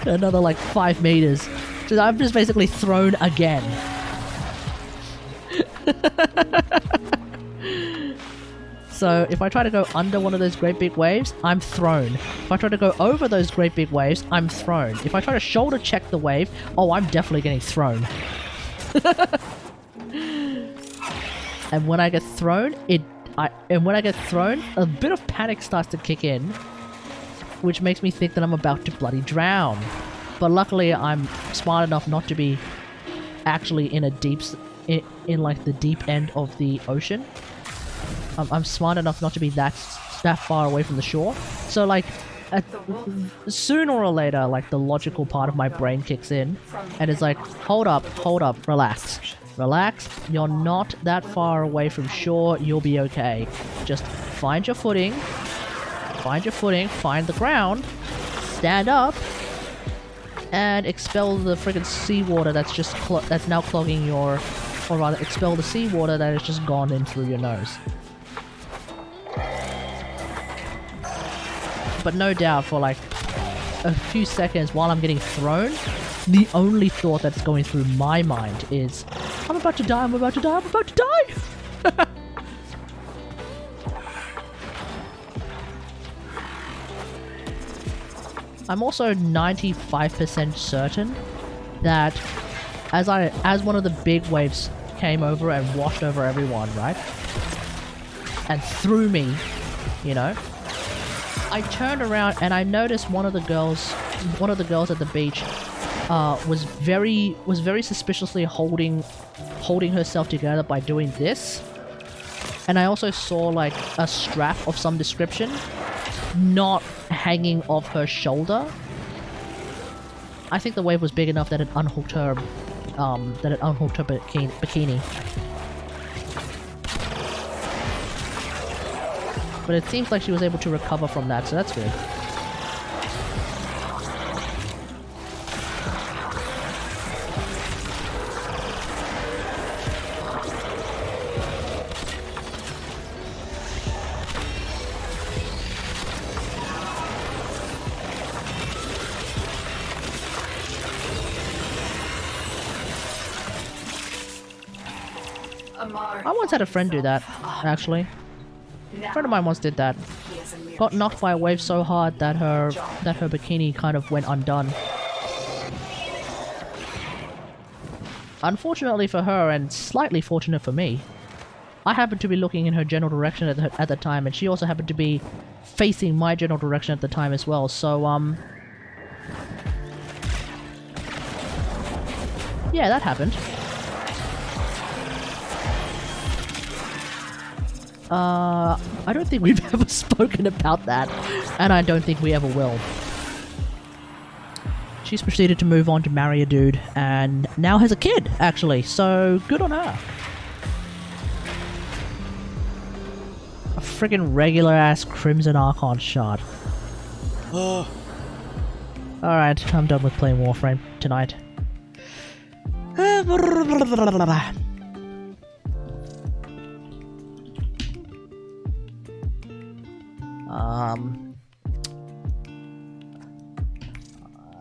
Speaker 1: another like 5 meters. So I'm just basically thrown again. So if I try to go under one of those great big waves, I'm thrown. If I try to go over those great big waves, I'm thrown. If I try to shoulder check the wave, oh, I'm definitely getting thrown. And when I get thrown, a bit of panic starts to kick in, which makes me think that I'm about to bloody drown. But luckily, I'm smart enough not to be actually in in like the deep end of the ocean. I'm smart enough not to be that far away from the shore. So like, sooner or later, like the logical part of my brain kicks in, and it's like, hold up, relax. Relax, you're not that far away from shore, you'll be okay. Just find your footing, find the ground, stand up, and expel the friggin' seawater that's now clogging your... Or rather, expel the seawater that has just gone in through your nose. But no doubt, for like a few seconds while I'm getting thrown, the only thought that's going through my mind is, I'm about to die, I'm about to die, I'm about to die! I'm also 95% certain that as one of the big waves came over and washed over everyone, right? And threw me, you know? I turned around and I noticed one of the girls at the beach was very suspiciously holding herself together by doing this. And I also saw like a strap of some description not hanging off her shoulder. I think the wave was big enough that it unhooked her, bikini. But it seems like she was able to recover from that, so that's good. I once had a friend do that, actually. A friend of mine once did that. Got knocked by a wave so hard that her bikini kind of went undone. Unfortunately for her, and slightly fortunate for me, I happened to be looking in her general direction at the time, and she also happened to be facing my general direction at the time as well, so, yeah, that happened. I don't think we've ever spoken about that, and I don't think we ever will. She's proceeded to move on to marry a dude, and now has a kid, actually, so good on her. A friggin' regular-ass Crimson Archon shot. Alright, I'm done with playing Warframe tonight.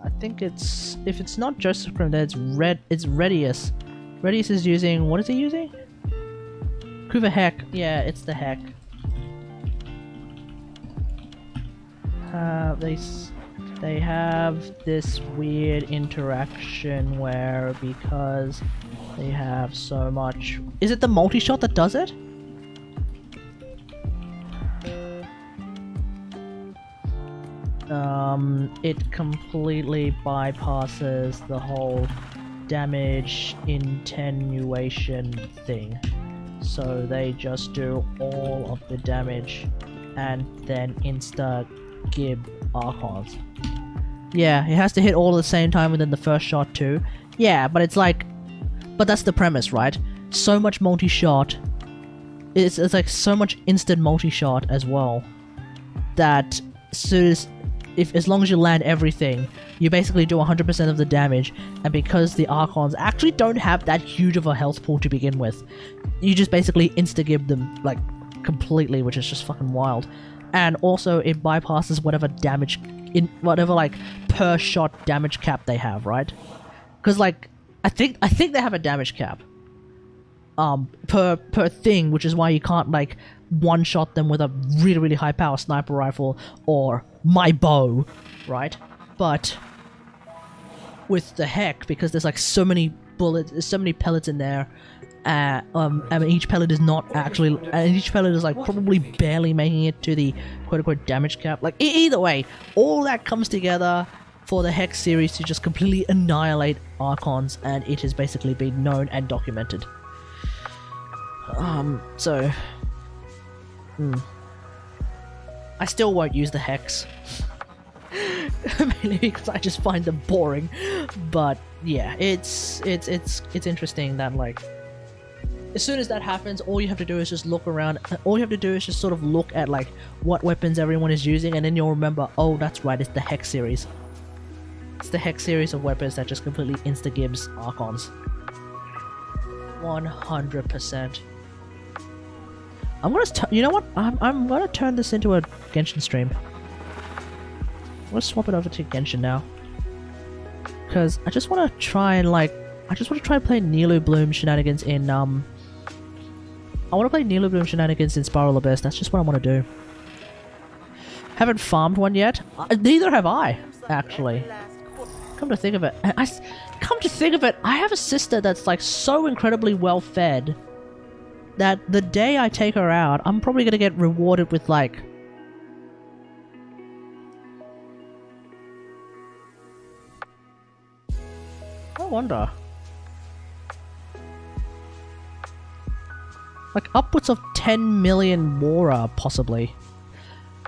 Speaker 1: I think it's, if it's not Joseph Grimm, then it's Redius. Redius is using, what is he using? Kuva Heck. Yeah, it's the Heck. They have this weird interaction where, because they have so much... Is it the multi-shot that does it? It completely bypasses the whole damage attenuation thing. So they just do all of the damage and then insta-gib Archons. Yeah, it has to hit all at the same time within the first shot too. Yeah, but it's like... But that's the premise, right? So much multi-shot. It's like so much instant multi-shot as well. That as long as you land everything, you basically do 100% of the damage, and because the Archons actually don't have that huge of a health pool to begin with, you just basically insta-gib them, like, completely, which is just fucking wild. And also, it bypasses whatever damage, whatever, like, per shot damage cap they have, right? Because, like, I think they have a damage cap. Per thing, which is why you can't, like, one-shot them with a really, really high-power sniper rifle or my bow, right? But with the Heck, because there's like so many bullets, there's so many pellets in there, I mean, each pellet is not actually, and each pellet is like probably barely making it to the quote-unquote damage cap. Like, either way, all that comes together for the Heck series to just completely annihilate Archons, and it has basically been known and documented. I still won't use the Hex. Mainly because I just find them boring. But yeah, it's interesting that, like, as soon as that happens, all you have to do is just look around. All you have to do is just sort of look at, like, what weapons everyone is using, and then you'll remember, oh, that's right, it's the Hex series. It's the Hex series of weapons that just completely insta-gives Archons. 100%. I'm gonna, you know what? I'm gonna turn this into a Genshin stream. I'm gonna swap it over to Genshin now, because I just want to try and, like, play Nilu Bloom shenanigans in I want to play Nilu Bloom shenanigans in Spiral Abyss. That's just what I want to do. Haven't farmed one yet. Neither have I, actually. Come to think of it, I have a sister that's, like, so incredibly well fed that the day I take her out, I'm probably gonna get rewarded with, like, I wonder, like, upwards of 10 million Mora, possibly.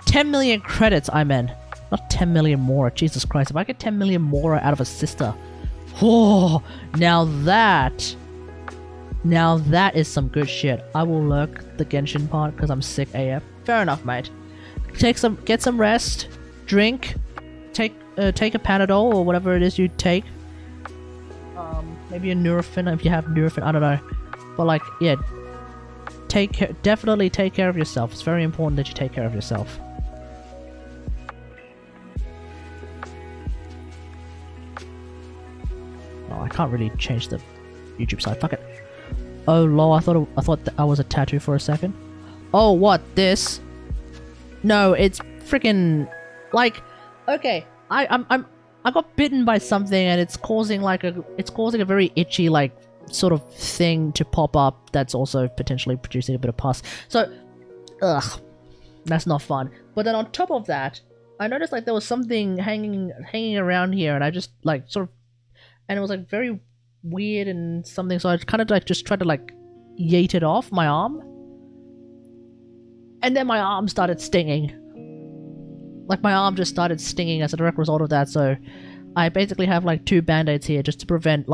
Speaker 1: 10 million credits, I meant. Not 10 million more. Jesus Christ. If I get 10 million more out of a sister. Oh, now that is some good shit. I will lurk the Genshin part because I'm sick AF. Fair enough, mate. Get some rest. Drink. Take a Panadol or whatever it is you take. Maybe a Nurofen if you have Nurofen. I don't know. But like, yeah. Definitely take care of yourself. It's very important that you take care of yourself. Oh, I can't really change the YouTube side. Fuck it. Oh lol, I thought that I was a tattoo for a second. Oh, what? This? No, it's freaking like, okay. I got bitten by something and it's causing a very itchy like sort of thing to pop up that's also potentially producing a bit of pus. So, ugh, that's not fun. But then on top of that, I noticed like there was something hanging around here, and I just like sort of, and it was like very weird and something. So I kind of like just tried to like yeet it off my arm, and then my arm started stinging. Like my arm just started stinging as a direct result of that. So I basically have like 2 band-aids here just to prevent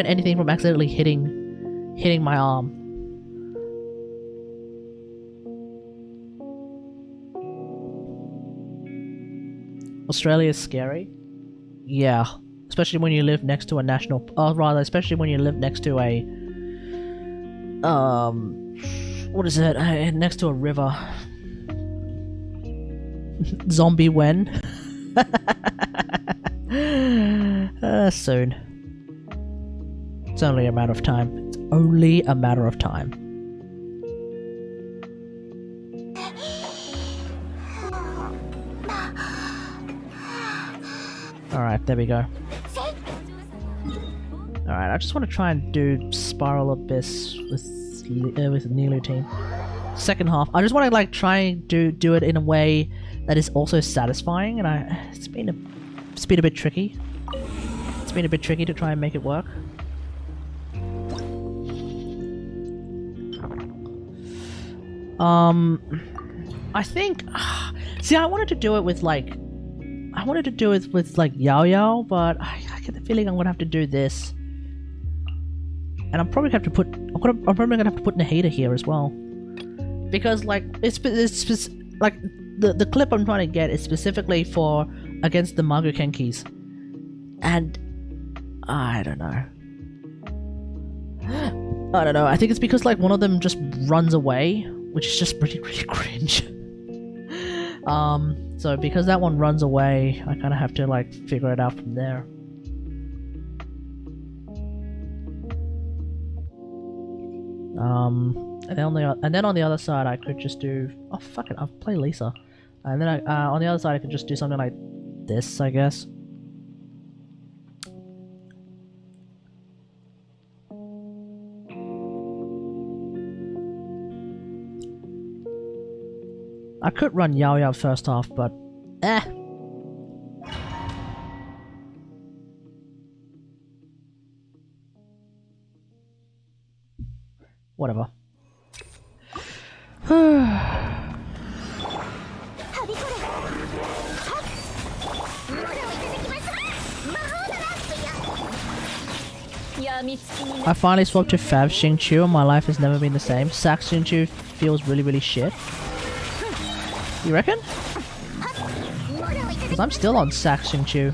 Speaker 1: anything from accidentally hitting my arm. Australia is scary. Yeah, especially when you live next to a national, especially when you live next to a what is it? Next to a river. Zombie when? Soon. It's only a matter of time. It's only a matter of time. Alright, there we go. Alright, I just want to try and do Spiral Abyss with Nilu team. Second half. I just want to like try and do it in a way that is also satisfying, and it's been a bit tricky. It's been a bit tricky to try and make it work. I think, see, I wanted to do it with like Yao Yao, but I get the feeling I'm gonna have to do this, and I'm probably gonna have to put Nahida here as well, because like it's like the clip I'm trying to get is specifically for against the Magokenkis, and I don't know. I think it's because like one of them just runs away, which is just really cringe. So because that one runs away, I kind of have to like figure it out from there. And then on the other side, I could just do, oh fuck it, I'll play Lisa, and then on the other side I could just do something like this, I guess. I could run Yao Yao first half, but whatever. I finally swapped to Fav Xingqiu and my life has never been the same. Sax Xingqiu feels really shit. You reckon? Because I'm still on Sax Xingqiu.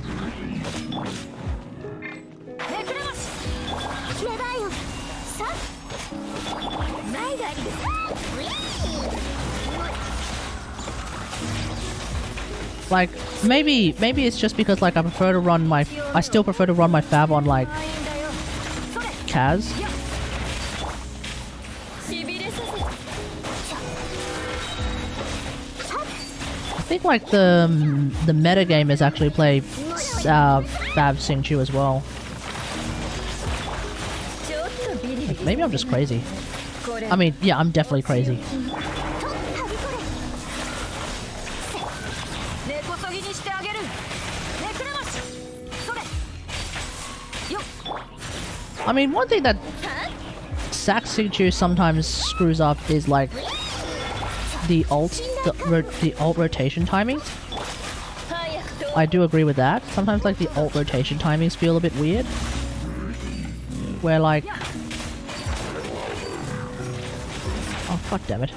Speaker 1: Like, maybe it's just because like I still prefer to run my Fav on like Kaz. I think like the meta game is actually play Fav Xingqiu as well. Maybe I'm just crazy. I mean, yeah, I'm definitely crazy. I mean, one thing that Sax Xingqiu sometimes screws up is like the alt rotation timings. I do agree with that. Sometimes like the alt rotation timings feel a bit weird. Where like... Oh, god damn it.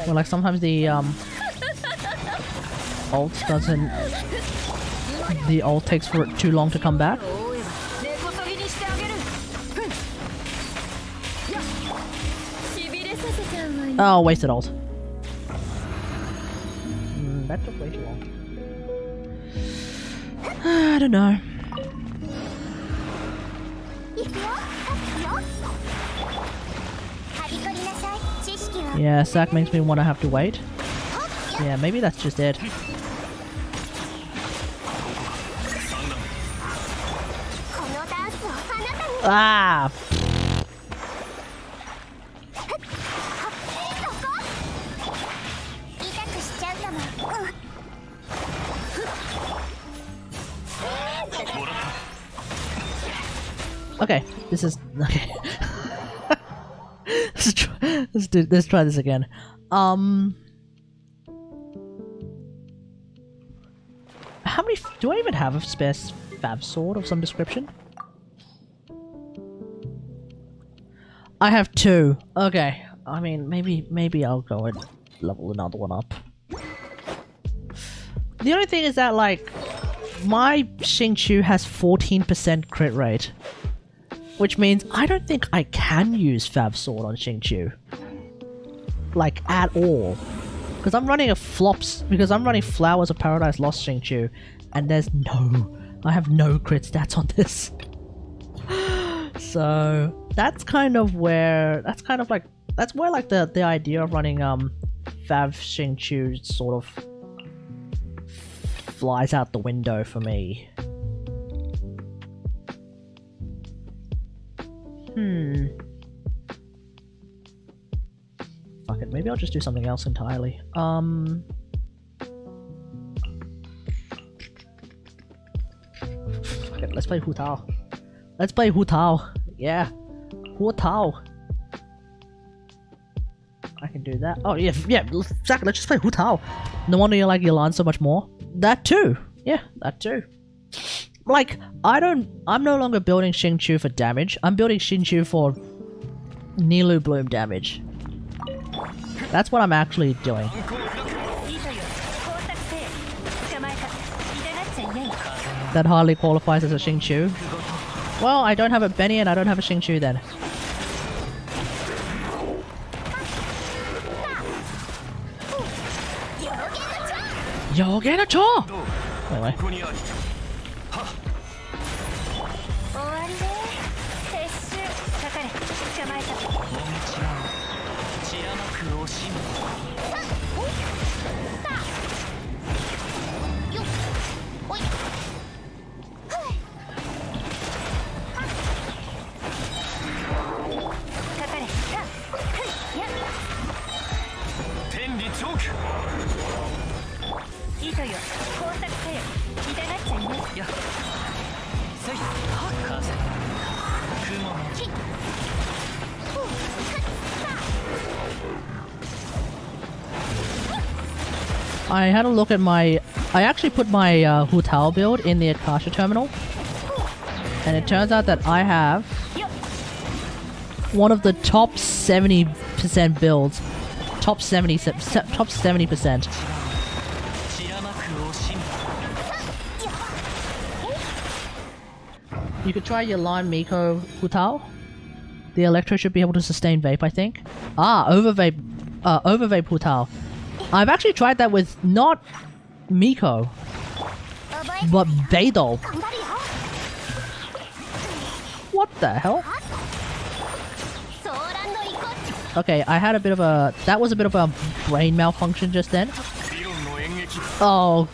Speaker 1: Well, like sometimes the ult doesn't. The ult takes for too long to come back. Oh, wasted ult. That took way too long. I don't know. Yeah, Sack makes me want to have to wait. Yeah, maybe that's just it. Ah! Okay, this is okay. Let's try this again. How many do I even have a spare Fav sword of some description? I have 2. Okay, I mean maybe I'll go and level another one up. The only thing is that like my Xingqiu has 14% crit rate. Which means I don't think I can use Fav Sword on Xingqiu. Like, at all. Because I'm running because I'm running Flowers of Paradise Lost Xingqiu, and there's no... I have no crit stats on this. So, that's kind of where... That's where, like, the idea of running, Fav Xingqiu sort of... flies out the window for me. Fuck it, maybe I'll just do something else entirely. Fuck it, let's play Hu Tao. Let's play Hu Tao. Yeah. Hu Tao. I can do that. Oh yeah, exactly, let's just play Hu Tao. No wonder you like Yalan so much more. That too. Yeah, that too. Like, I'm no longer building Xingqiu for damage. I'm building Xingqiu for Nilu Bloom damage. That's what I'm actually doing. That hardly qualifies as a Xingqiu. Well, I don't have a Benny and I don't have a Xingqiu then. Yogenacho! Anyway. I had a look at my... I actually put my Hu Tao build in the Akasha terminal. And it turns out that I have one of the top 70% builds. Top 70%. You could try your Lime Miko Hu Tao. The Electro should be able to sustain Vape, I think. Ah, Overvape Hu Tao. I've actually tried that with not Miko, but Beidou. What the hell? Okay, I had a bit of a... That was a bit of a brain malfunction just then. Oh.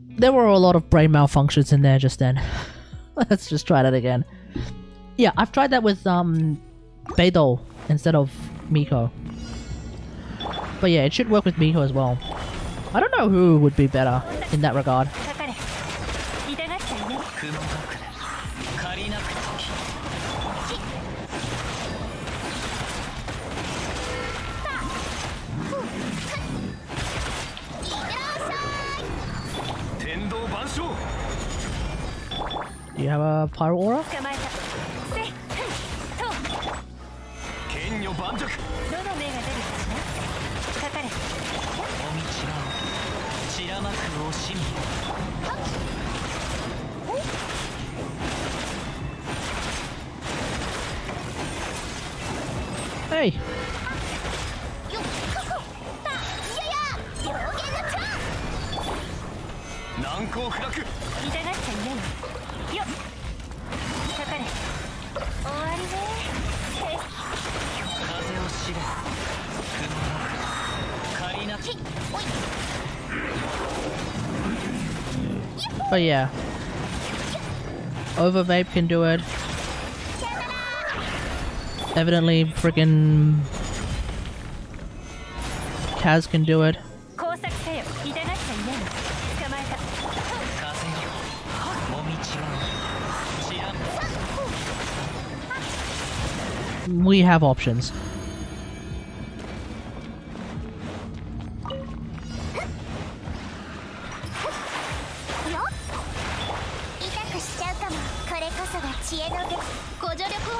Speaker 1: There were a lot of brain malfunctions in there just then. Let's just try that again. Yeah, I've tried that with Beidou instead of Miko. But yeah, it should work with Miho as well. I don't know who would be better in that regard.
Speaker 4: かかれ痛がっちゃいない雲隠れ借りなく時天道万象
Speaker 1: Do you have a Pyro Aura?
Speaker 4: 捕まえたせっと剣女盤石どの目が出るかなかかれお道は散らまく惜しみ
Speaker 1: Hey!
Speaker 4: 難攻不落痛がっちゃいないよっかかれ終わりね風を知れ雲の借りなき
Speaker 1: But yeah. Over Vape can do it. Evidently, freaking Kaz can do it.
Speaker 4: 工作せよ痛がっちゃいない捕まえた風よお道は知らん
Speaker 1: We have options.
Speaker 5: 痛くしちゃうかも。これこそが知恵の手。ご助力を。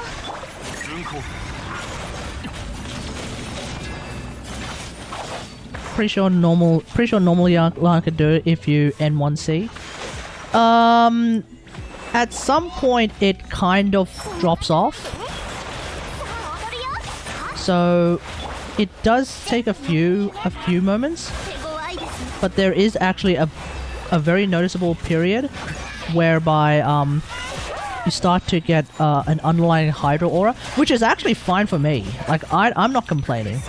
Speaker 4: 運行
Speaker 1: Pretty sure normal Yarn could do it if you N1C. At some point it kind of drops off. So it does take a few moments, but there is actually a very noticeable period whereby you start to get an underlying Hydro Aura, which is actually fine for me. Like I'm not complaining.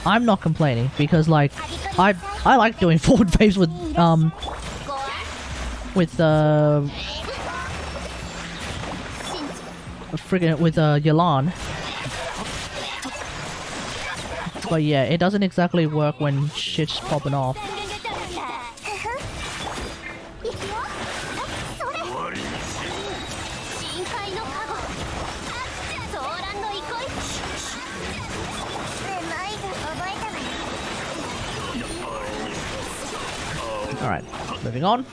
Speaker 1: I'm not complaining because like I like doing forward waves with Yalan. But yeah, it doesn't exactly work when shit's popping off. Alright, moving on.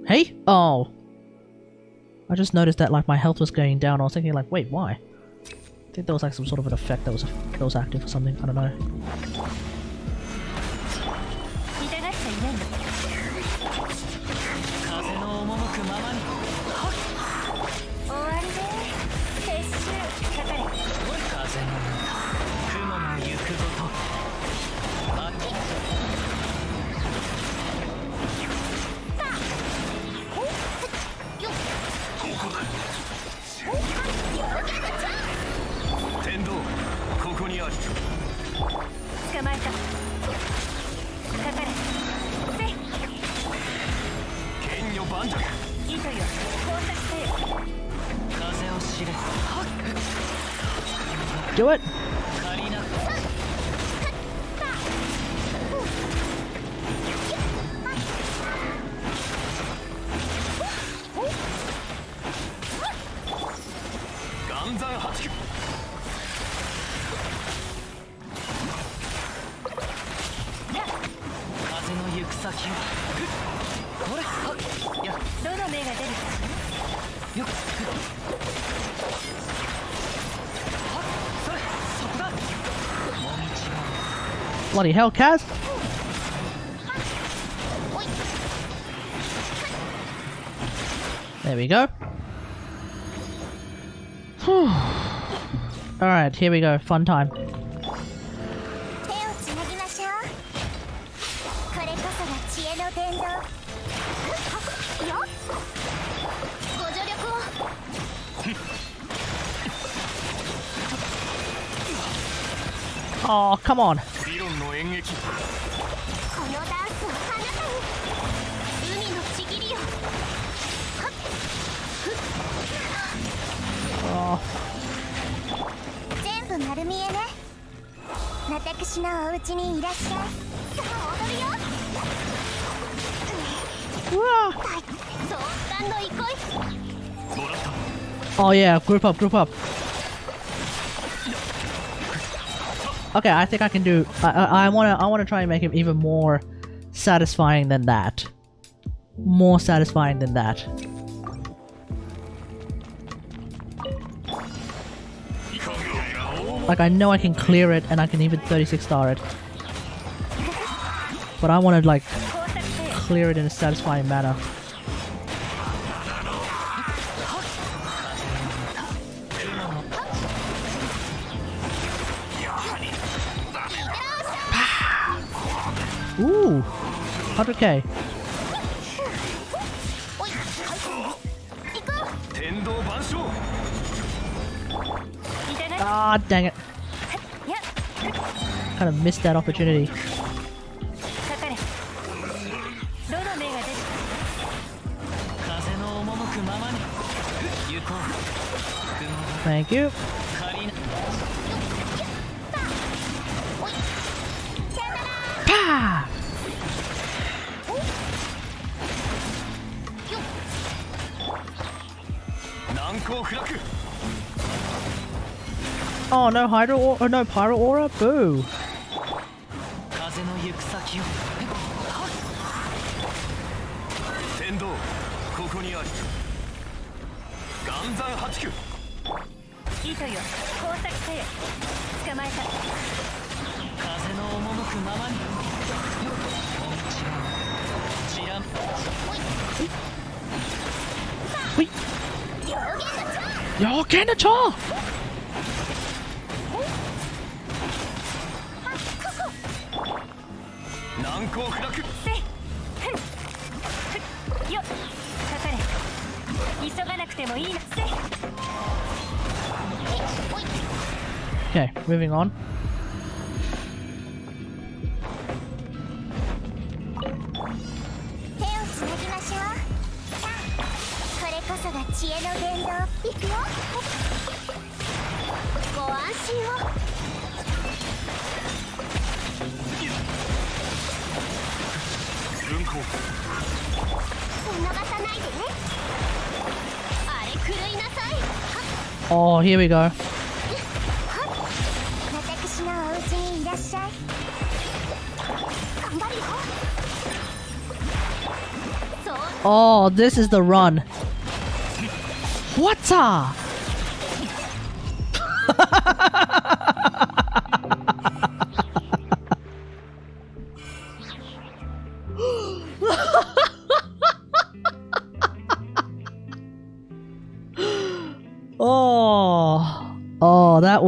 Speaker 1: Hey? Oh. I just noticed that like my health was going down. I was thinking like, wait, why? I think there was like some sort of an effect that was active or something. I don't know. Do it! Bloody hell, Kaz! There we go. Alright, here we go. Fun time. Oh, come on. Oh.
Speaker 5: 全部丸見えね。私のお家にいらっしゃい。さあ踊るよ。
Speaker 1: Wah.
Speaker 5: そうスタンド行こい。
Speaker 1: Oh yeah, group up, group up. Okay, I think I can do. I wanna try and make him even more satisfying than that. More satisfying than that. Like I know I can clear it and I can even 36 star it. But I wanna like clear it in a satisfying manner. Ooh, 100k. Ah, dang it. Kind of missed that opportunity. Thank you. Pah! Oh, no hydro or no pyro aura? Boo. Wait. Yo, get the chaw! Okay, moving on. Oh, here we go. Oh, this is the run. What's up? Oh, that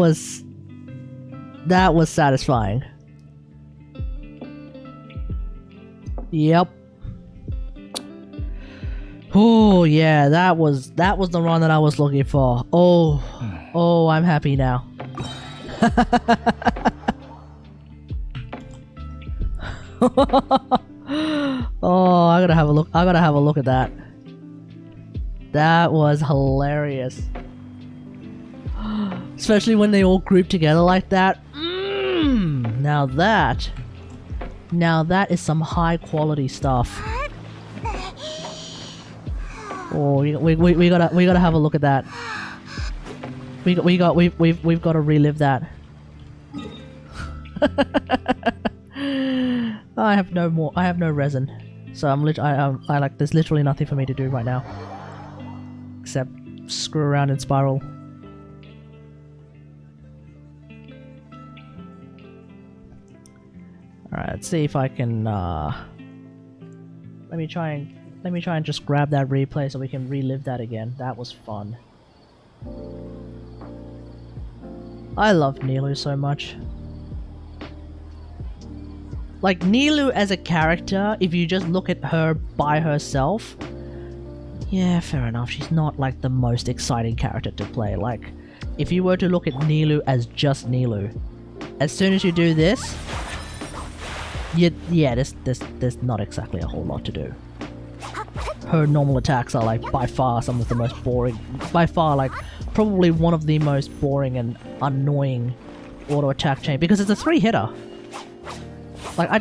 Speaker 1: was satisfying. Yep. Oh yeah, that was the run that I was looking for. Oh, I'm happy now. Oh, I gotta have a look. I gotta have a look at that. That was hilarious. Especially when they all group together like that. Now that is some high quality stuff. Oh, we gotta have a look at that. We've got to relive that. I have no resin, so I like there's literally nothing for me to do right now except screw around in spiral. Alright, let's see if I can let me try and just grab that replay so we can relive that again. That was fun. I love Nilu so much. Like, Nilu as a character, if you just look at her by herself, yeah, fair enough, she's not like the most exciting character to play. Like, if you were to look at Nilu as just Nilu, as soon as you do this, yeah, there's not exactly a whole lot to do. Her normal attacks are like by far some of the most boring, by far like probably one of the most boring and annoying auto attack chain because it's a 3-hitter. Like I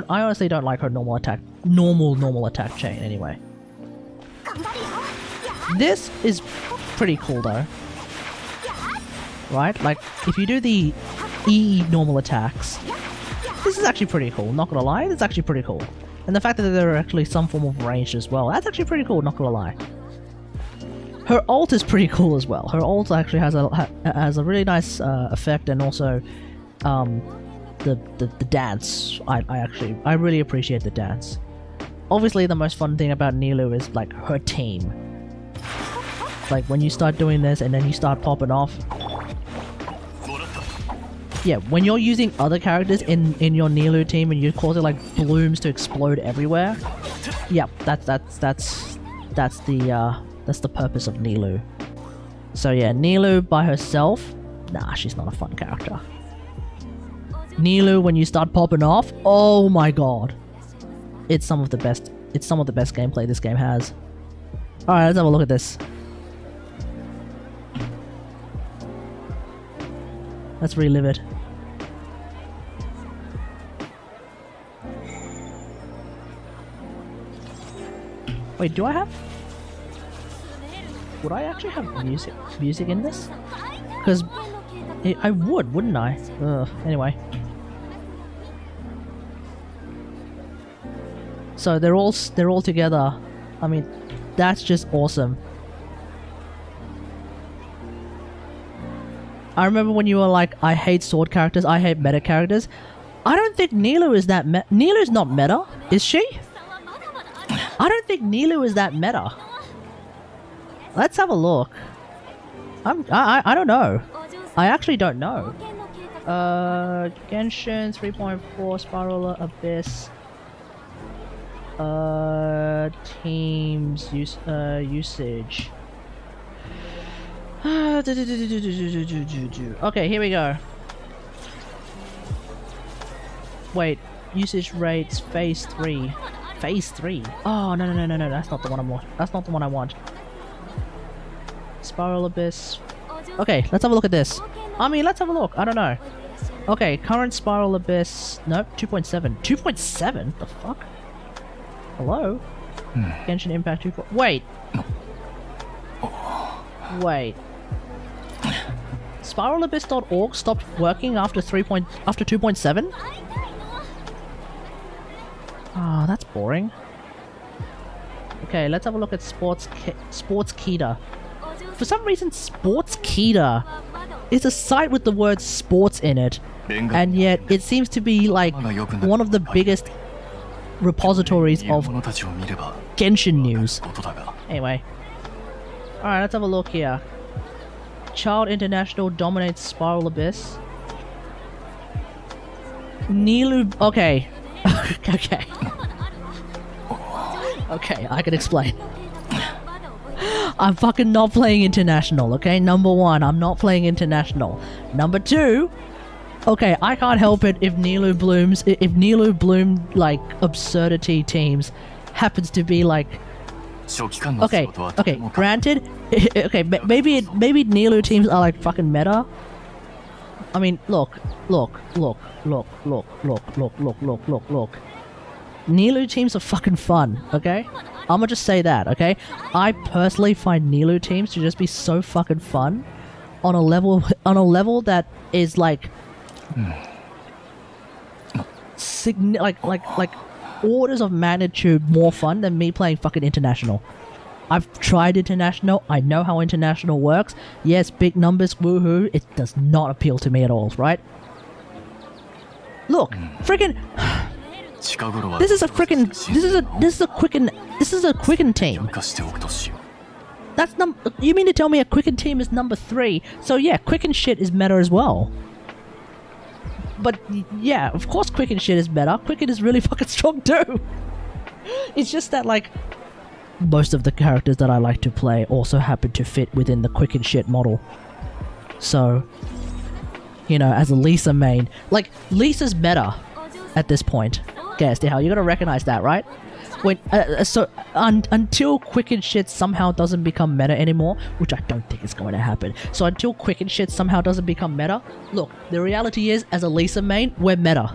Speaker 1: honestly don't like her normal attack chain anyway. This is pretty cool though. Right? Like if you do the E normal attacks, this is actually pretty cool, not gonna lie, it's actually pretty cool. And the fact that there are actually some form of range as well, that's actually pretty cool, not gonna lie. Her ult is pretty cool as well. Her ult actually has a really nice effect, and also the dance. I really appreciate the dance. Obviously, the most fun thing about Nilou is like her team. Like when you start doing this and then you start popping off. Yeah, when you're using other characters in your Nilou team and you're causing like blooms to explode everywhere. Yeah, that's the purpose of Nilou. So yeah, Nilou by herself, nah, she's not a fun character. Nilou, when you start popping off, oh my god, it's some of the best gameplay this game has. All right, let's have a look at this. Let's relive it. Wait, do I have? Would I actually have music in this? Because I would, wouldn't I? Anyway. So they're all together. I mean, that's just awesome. I remember when you were like, I hate sword characters, I hate meta characters. I don't think Nilou is that Nilou's not meta, is she? I don't think Nilou is that meta. Let's have a look. I don't know. I actually don't know. Genshin 3.4 Spiral Abyss. Teams usage. Okay, here we go. Wait, usage rates phase 3. Phase 3. Oh no, that's not the one I want. That's not the one I want. Spiral Abyss. Okay, let's have a look at this. I mean, let's have a look. I don't know. Okay, current Spiral Abyss. Nope, 2.7. 2.7? The fuck? Hello? Genshin Impact 2. Wait. Wait. SpiralAbyss.org stopped working after 2.7? Ah, that's boring. Okay, let's have a look at Sportskeeda. For some reason, Sportskeeda is a site with the word sports in it, and yet it seems to be like one of the biggest repositories of Genshin news. Anyway. Alright, let's have a look here. Child International dominates Spiral Abyss. Nilou... Okay. Okay. Okay, I can explain. I'm fucking not playing International, okay? Number one, I'm not playing International. Number two... Okay, I can't help it if Nilou Bloom's... If Nilou Bloom, like, absurdity teams happens to be, like... Okay, granted... Okay, maybe Nilou teams are, like, fucking meta. I mean, look. Nilou teams are fucking fun, okay? I'ma just say that, okay? I personally find Nilou teams to just be so fucking fun on a level that is like like orders of magnitude more fun than me playing fucking International. I've tried International, I know how International works. Yes, big numbers, woohoo, it does not appeal to me at all, right? Look, freaking this is a Quicken team. That's you mean to tell me a Quicken team is number 3? So yeah, Quicken shit is meta as well. But yeah, of course Quicken shit is meta. Quicken is really fucking strong too. It's just that like most of the characters that I like to play also happen to fit within the Quicken shit model. So, you know, as a Lisa main, like Lisa's meta at this point. Guess how you gotta recognize that, right? when until quicken shit somehow doesn't become meta anymore, which I don't think is going to happen. So until quicken shit somehow doesn't become meta, look, the reality is, as a Lisa main, we're meta.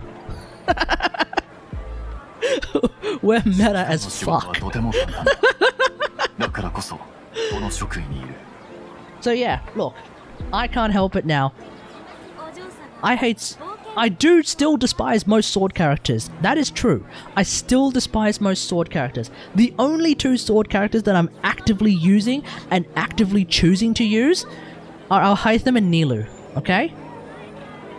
Speaker 1: We're meta as fuck. So yeah, look, I can't help it now. I do still despise most sword characters. That is true. I still despise most sword characters. The only two sword characters that I'm actively using and actively choosing to use are Alhaitham and Nilu, okay?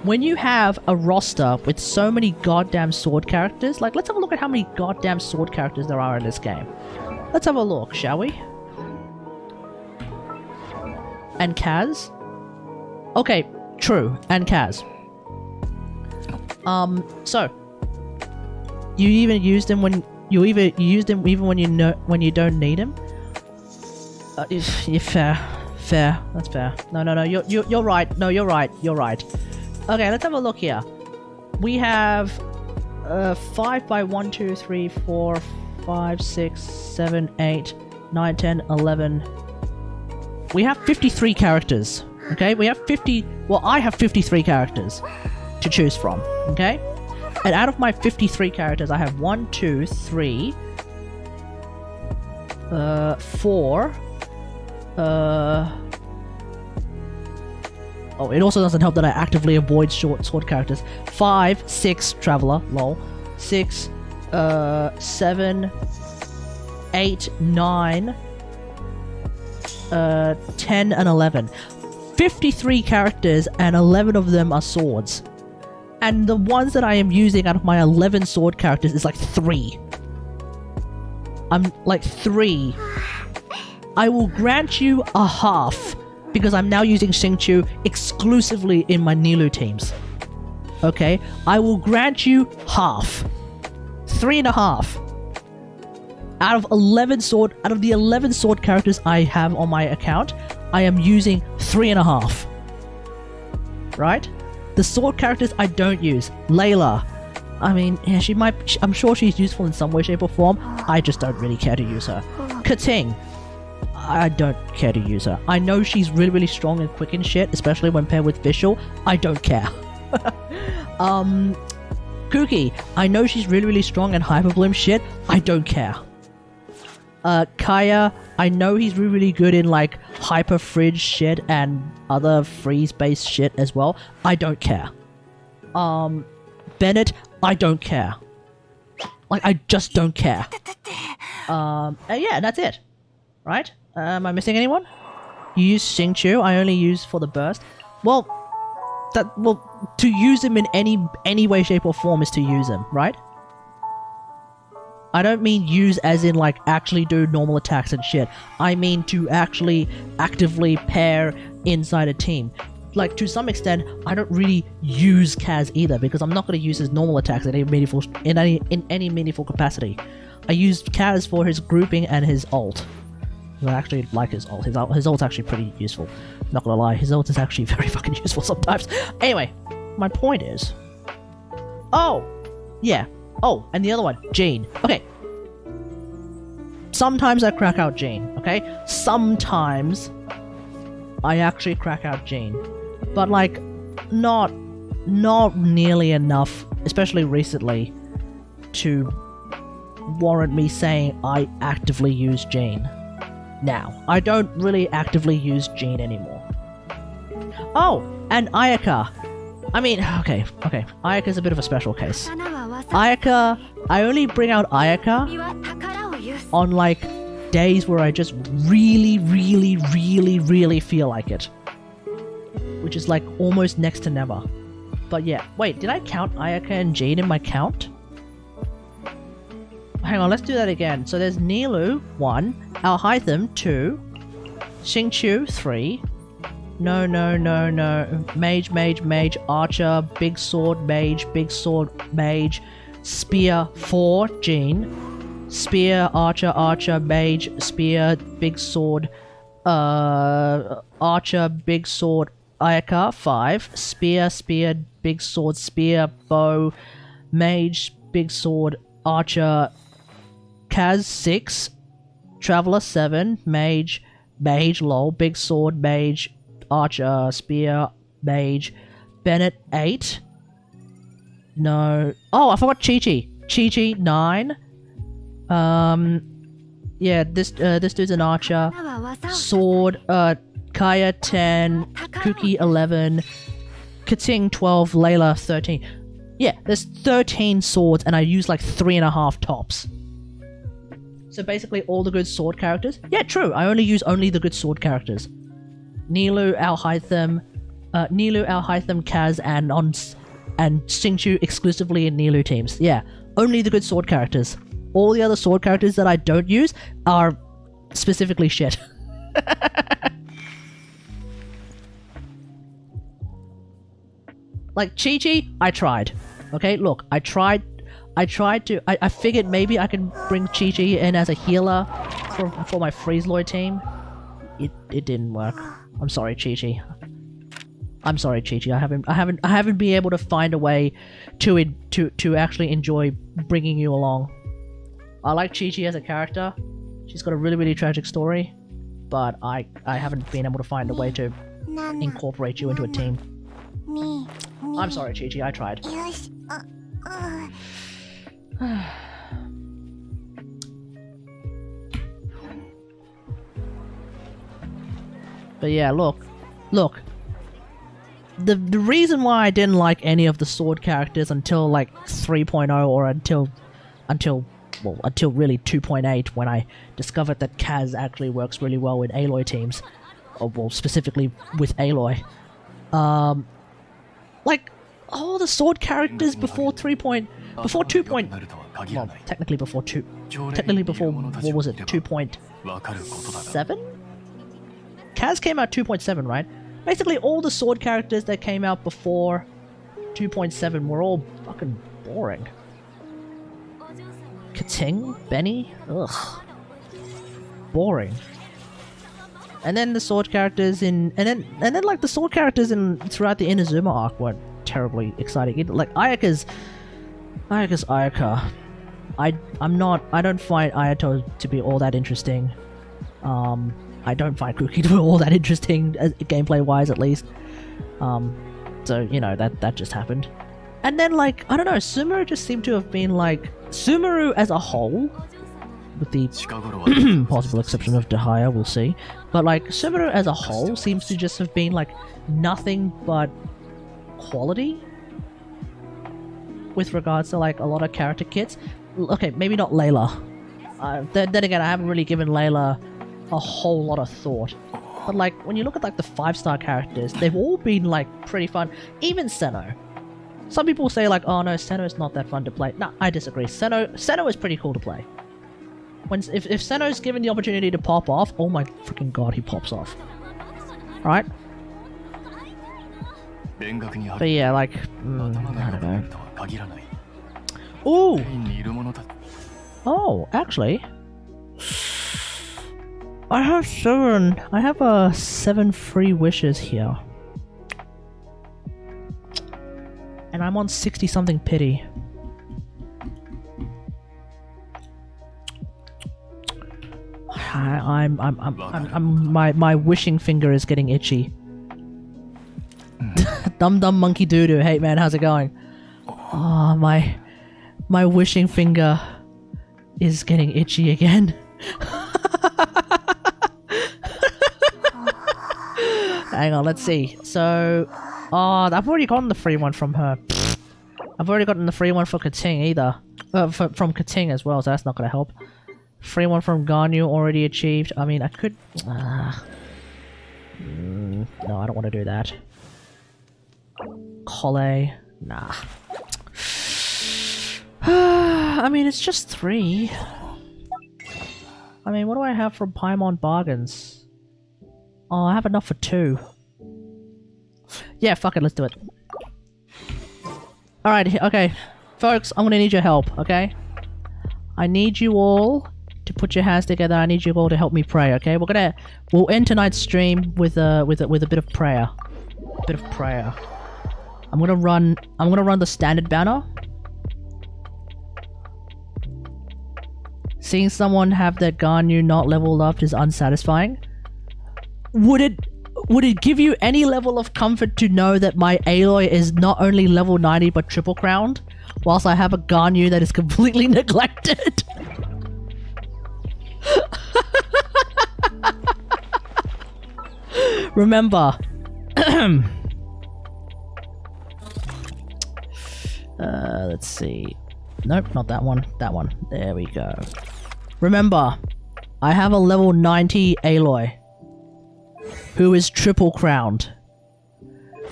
Speaker 1: When you have a roster with so many goddamn sword characters, like, let's have a look at how many goddamn sword characters there are in this game. Let's have a look, shall we? And Kaz? Okay, true, and Kaz. So you even use them when you use them even when you don't need them. Fair. That's fair. No. You're right. No, you're right. Okay, let's have a look here. We have 5 by 1, 2, 3, 4, 5, 6, 7, 8, 9, 10, 11. We have 53 characters. Okay, we have 50. Well, I have 53 characters to choose from, okay? And out of my 53 characters, I have 1, 2, 3, 4, oh, it also doesn't help that I actively avoid short sword characters. 5, 6, Traveler, lol. 6, 7, 8, 9, 10, and 11. 53 characters, and 11 of them are swords. And the ones that I am using out of my 11 sword characters is like 3. I'm like 3. I will grant you a half, because I'm now using Xingqiu exclusively in my Nilu teams. Okay? I will grant you half. 3.5. Out of the 11 sword characters I have on my account, I am using 3.5. Right? The sword characters I don't use. Layla. I mean, yeah, I'm sure she's useful in some way, shape, or form. I just don't really care to use her. Kating. I don't care to use her. I know she's really, really strong in quick and shit, especially when paired with Visual. I don't care. Kuki. I know she's really, really strong in Hyperblim shit. I don't care. Kaya, I know he's really, really good in like hyper fridge shit and other freeze based shit as well. I don't care. Bennett, I don't care. Like, I just don't care. Yeah, that's it. Right? Am I missing anyone? You use Xingqiu, I only use for the burst. Well, to use him in any way, shape, or form is to use him, right? I don't mean use as in like actually do normal attacks and shit. I mean to actually actively pair inside a team. Like, to some extent, I don't really use Kaz either, because I'm not going to use his normal attacks in any meaningful capacity. I use Kaz for his grouping and his ult. I actually like his ult. His ult's actually pretty useful. Not gonna lie, his ult is actually very fucking useful sometimes. Anyway, my point is... Oh! Yeah. Oh, and the other one, Jean. Okay. Sometimes I crack out Jean, okay? Sometimes I actually crack out Jean. But, like, not nearly enough, especially recently, to warrant me saying I actively use Jean. Now, I don't really actively use Jean anymore. Oh, and Ayaka. I mean, okay. Ayaka's a bit of a special case. Ayaka, I only bring out Ayaka on, like, days where I just really, really, really, really feel like it. Which is, like, almost next to never. But yeah, wait, did I count Ayaka and Jean in my count? Hang on, let's do that again. So there's Nilu, 1, Alhaitham, 2, Xingqiu, 3, no, Mage, Archer, Big Sword, Mage, Spear, 4, Jean, Spear, Archer, Mage, Spear, Big Sword, Archer, Big Sword, Ayaka, 5, Spear, Big Sword, Spear, Bow, Mage, Big Sword, Archer, Kaz 6, Traveler 7, Mage, lol, Big Sword, Mage, Archer, Spear, Mage, Bennett 8. No. Oh, I forgot Chi-Chi. Chi-Chi 9. Yeah, this dude's an archer. Sword, Kaya 10, Kuki 11, Kating 12, Layla 13. Yeah, there's 13 swords and I use like 3.5 tops. So basically all the good sword characters. Yeah, true. I only use the good sword characters. Nilu, Alhaitham, Kaz, and Xingqiu exclusively in Nilu teams. Yeah, only the good sword characters. All the other sword characters that I don't use are specifically shit. Like Chi-Chi, I tried. Okay, look, I tried to. I figured maybe I can bring Chi-Chi in as a healer for my Freezeloid team. It didn't work. I'm sorry, Chi-Chi. I'm sorry, Chi-Chi. I haven't been able to find a way to actually enjoy bringing you along. I like Chi-Chi as a character. She's got a really, really tragic story, but I haven't been able to find a way to incorporate you into a team. I'm sorry, Chi-Chi. I tried. But yeah, look. The reason why I didn't like any of the sword characters until like 3.0 or until really 2.8 when I discovered that Kaz actually works really well with Aloy teams. Or well, specifically with Aloy. Like all the sword characters before 2. Well, technically before what was it? 2.7? Kaz came out 2.7, right? Basically all the sword characters that came out before 2.7 were all fucking boring. Kating? Benny? Ugh. Boring. And then the sword characters and then like the sword characters throughout the Inazuma arc weren't terribly exciting. Like Ayaka's Ayaka. I don't find Ayato to be all that interesting. I don't find Kuki to be all that interesting, gameplay wise at least. So you know that just happened. And then like I don't know, Sumeru just seemed to have been like Sumeru as a whole, with the possible exception of Dahaya, we'll see. But like Sumeru as a whole seems to just have been like nothing but quality with regards to like a lot of character kits. Okay, maybe not Layla. Then again, I haven't really given Layla a whole lot of thought. But like when you look at like the 5-star characters, they've all been like pretty fun. Even Senno. Some people say like, oh no, Senno's not that fun to play. No, I disagree. Senno is pretty cool to play. If Senno's given the opportunity to pop off, oh my freaking god, he pops off. Alright? But yeah, like, I don't know. Ooh! Oh, actually, I have 7 free wishes here. And I'm on 60 something pity. My wishing finger is getting itchy. Dum Dum Monkey Doodoo, hey man, how's it going? Oh, my wishing finger is getting itchy again. Hang on, let's see. So, I've already gotten the free one from her. I've already gotten the free one for Kating either. From Kating as well, so that's not gonna help. Free one from Ganyu already achieved. I mean, I could... no, I don't want to do that. Kole. Nah. I mean, it's just 3. I mean, what do I have from Paimon Bargains? Oh, I have enough for 2. Yeah, fuck it, let's do it. Alright, okay. Folks, I'm gonna need your help, okay? I need you all to put your hands together. I need you all to help me pray, okay? We'll end tonight's stream with a bit of prayer. A bit of prayer. I'm gonna run the standard banner. Seeing someone have their Ganyu not leveled up is unsatisfying. Would it give you any level of comfort to know that my Aloy is not only level 90 but triple crowned, whilst I have a Ganyu that is completely neglected? Remember, let's see. Nope, not that one. That one. There we go. Remember, I have a level 90 Aloy who is triple crowned,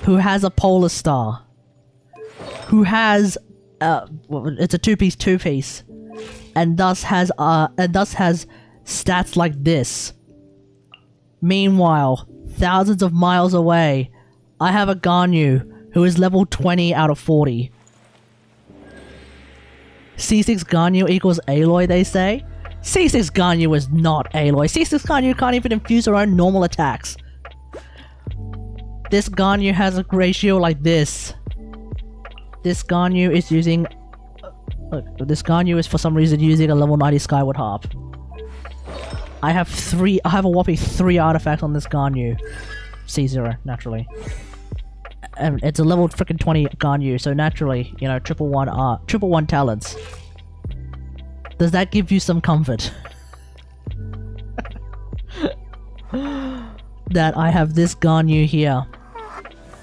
Speaker 1: who has a polar star, who has it's a two-piece, and thus has stats like this. Meanwhile, thousands of miles away, I have a Ganyu who is level 20 out of 40. C6 Ganyu equals Aloy, they say? C6 Ganyu is not Aloy. C6 Ganyu can't even infuse her own normal attacks. This Ganyu has a ratio like this. This Ganyu is using... Look, this Ganyu is for some reason using a level 90 Skyward Harp. I have a whopping 3 artifacts on this Ganyu. C0, naturally. And it's a level freaking 20 Ganyu, so naturally, you know, triple one talents. Does that give you some comfort? That I have this Ganyu here.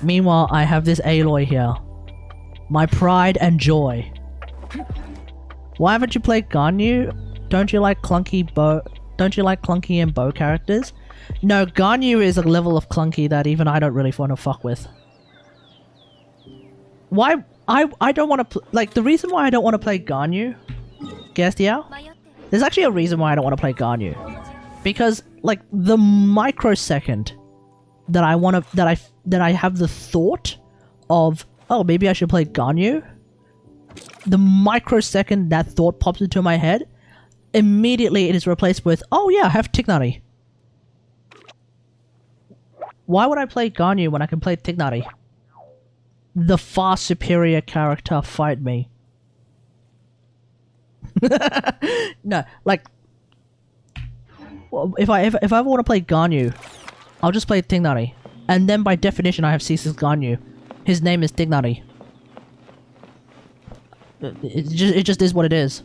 Speaker 1: Meanwhile, I have this Aloy here. My pride and joy. Why haven't you played Ganyu? Don't you like clunky and bow characters? No, Ganyu is a level of clunky that even I don't really want to fuck with. Why? I don't want to like, the reason why I don't want to play Ganyu, Gastiao? There's actually a reason why I don't want to play Ganyu. Because, like, the microsecond that I have the thought of, oh, maybe I should play Ganyu, the microsecond that thought pops into my head, immediately it is replaced with, oh yeah, I have Tignari. Why would I play Ganyu when I can play Tignari? The far superior character fight me. No, like, if I ever want to play Ganyu, I'll just play Tignari, and then by definition I have C6 Ganyu. His name is Tignari. It just is what it is.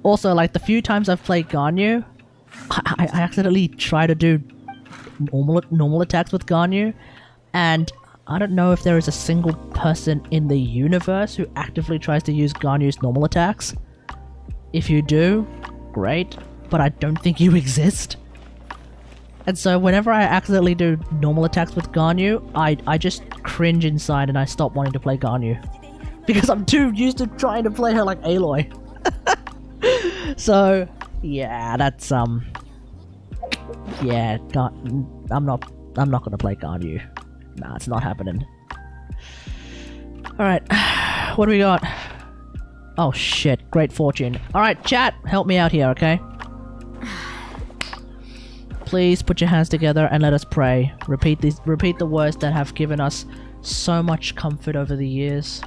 Speaker 1: Also, like, the few times I've played Ganyu, I accidentally try to do normal attacks with Ganyu, and I don't know if there is a single person in the universe who actively tries to use Ganyu's normal attacks. If you do, great, but I don't think you exist. And so whenever I accidentally do normal attacks with Ganyu, I just cringe inside and I stop wanting to play Ganyu. Because I'm too used to trying to play her like Aloy. So, yeah, that's, yeah, I'm not gonna play Ganyu. Nah, it's not happening. Alright, what do we got? Oh shit, great fortune. Alright, chat, help me out here, okay? Please put your hands together and let us pray. Repeat the words that have given us so much comfort over the years.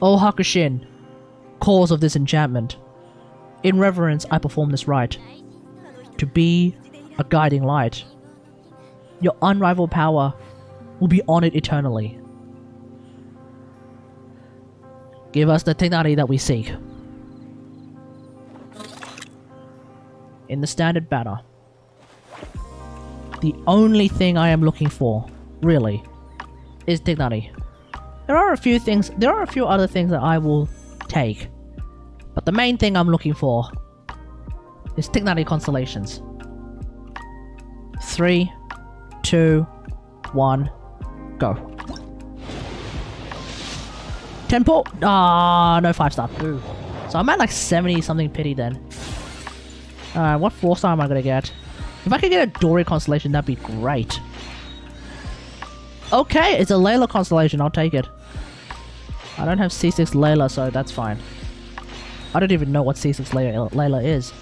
Speaker 1: O Hakushin, cause of this enchantment, in reverence I perform this rite, to be a guiding light. Your unrivaled power will be honored eternally. Give us the Tignari that we seek. In the standard banner, the only thing I am looking for, really, is Tignari. There are a few other things that I will take, but the main thing I'm looking for is Tignari constellations. 3, 2, 1, go. Temple! Ah, no 5-star. Ooh. So I'm at like 70 something pity then. Alright, what 4-star am I gonna get? If I could get a Dory constellation, that'd be great. Okay, it's a Layla constellation, I'll take it. I don't have C6 Layla, so that's fine. I don't even know what C6 Layla is.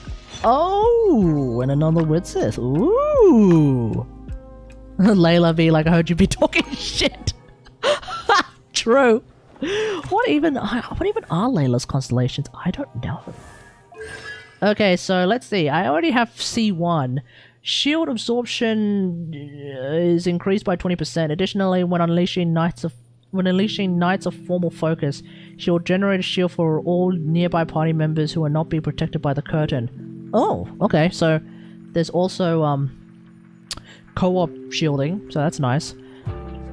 Speaker 1: Oh, and another Witzis. Ooh. Layla be like, I heard you be talking shit. True. What even are Layla's constellations? I don't know. Okay, so let's see. I already have C1. Shield absorption is increased by 20%. Additionally, when unleashing Knights of Formal Focus, she will generate a shield for all nearby party members who are not being protected by the curtain. Oh, okay. So there's also co-op shielding, so that's nice.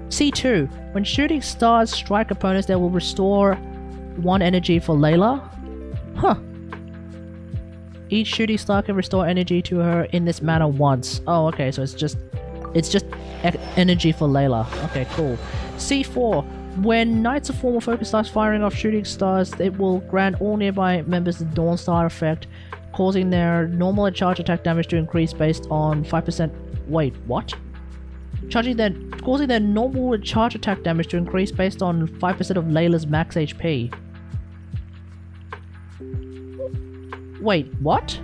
Speaker 1: C2. When shooting stars strike opponents, they will restore 1 energy for Layla. Huh. Each shooting star can restore energy to her in this manner once. Oh, okay, so it's just energy for Layla. Okay, cool. C4. When Knights of Formal Focus starts firing off shooting stars, it will grant all nearby members the Dawn Star effect, causing their normal and charge attack damage to increase based on 5%. Wait, what? Causing their normal and charge attack damage to increase based on 5% of Layla's max HP. Wait, what?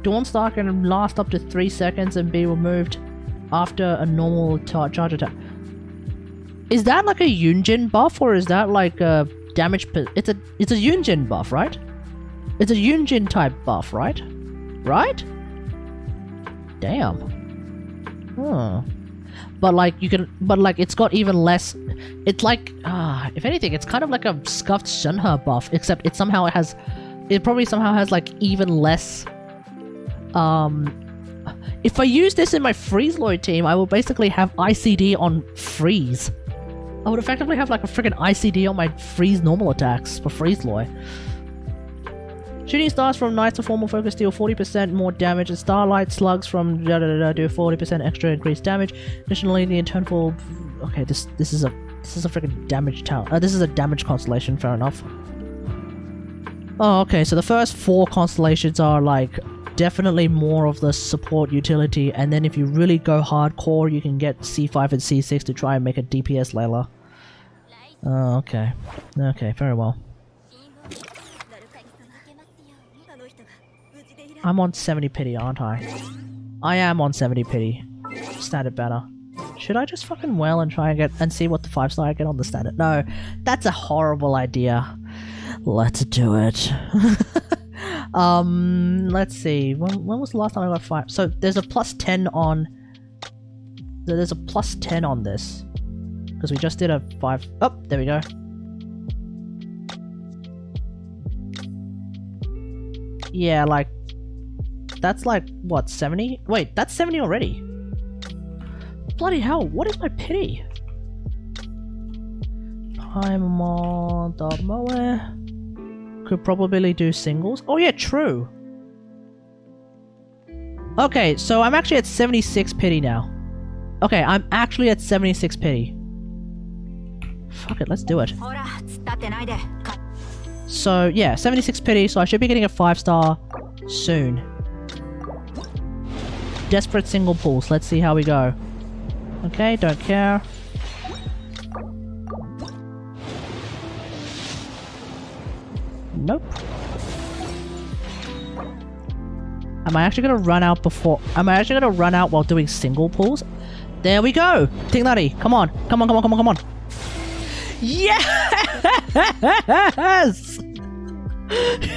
Speaker 1: Dawn Star can last up to 3 seconds and be removed after a normal charge attack. Is that like a Yunjin buff, or is that like a damage? It's a Yunjin buff, right? It's a Yunjin type buff, right? Right? Damn. Huh. But like it's got even less. It's like if anything, it's kind of like a scuffed Shenhe buff, except it probably somehow has like even less. If I use this in my Freeze Lloyd team, I will basically have ICD on Freeze. I would effectively have like a freaking ICD on my Freeze normal attacks for Freeze Lloyd. Shooting stars from Knights of Formal Focus deal 40% more damage, and Starlight Slugs from do 40% extra increased damage. Additionally, the internal. Okay, this is a freaking damage tower. This is a damage constellation. Fair enough. Oh, okay. So the first 4 constellations are like definitely more of the support utility, and then if you really go hardcore, you can get C5 and C6 to try and make a DPS Layla. Oh, okay. Okay, very well. I'm on 70 pity, aren't I? I am on 70 pity. Standard banner. Should I just fucking wail and try and get and see what the 5-star I get on the standard? No, that's a horrible idea. Let's do it. Let's see. When was the last time I got 5? So there's a plus 10 on. There's a plus 10 on this because we just did a 5. Oh, there we go. Yeah, like that's like what, 70? Wait, that's 70 already. Bloody hell! What is my pity? Paimon Dogmoe. Could probably do singles. Oh yeah, true. Okay, so I'm actually at 76 pity now. Okay, I'm actually at 76 pity. Fuck it, let's do it. So yeah, 76 pity, so I should be getting a 5-star soon. Desperate single pulls, let's see how we go. Okay, don't care. Nope. Am I actually gonna run out before? Am I actually gonna run out while doing single pulls? There we go! Tignari, come on! Come on, come on, come on, come on! Yes!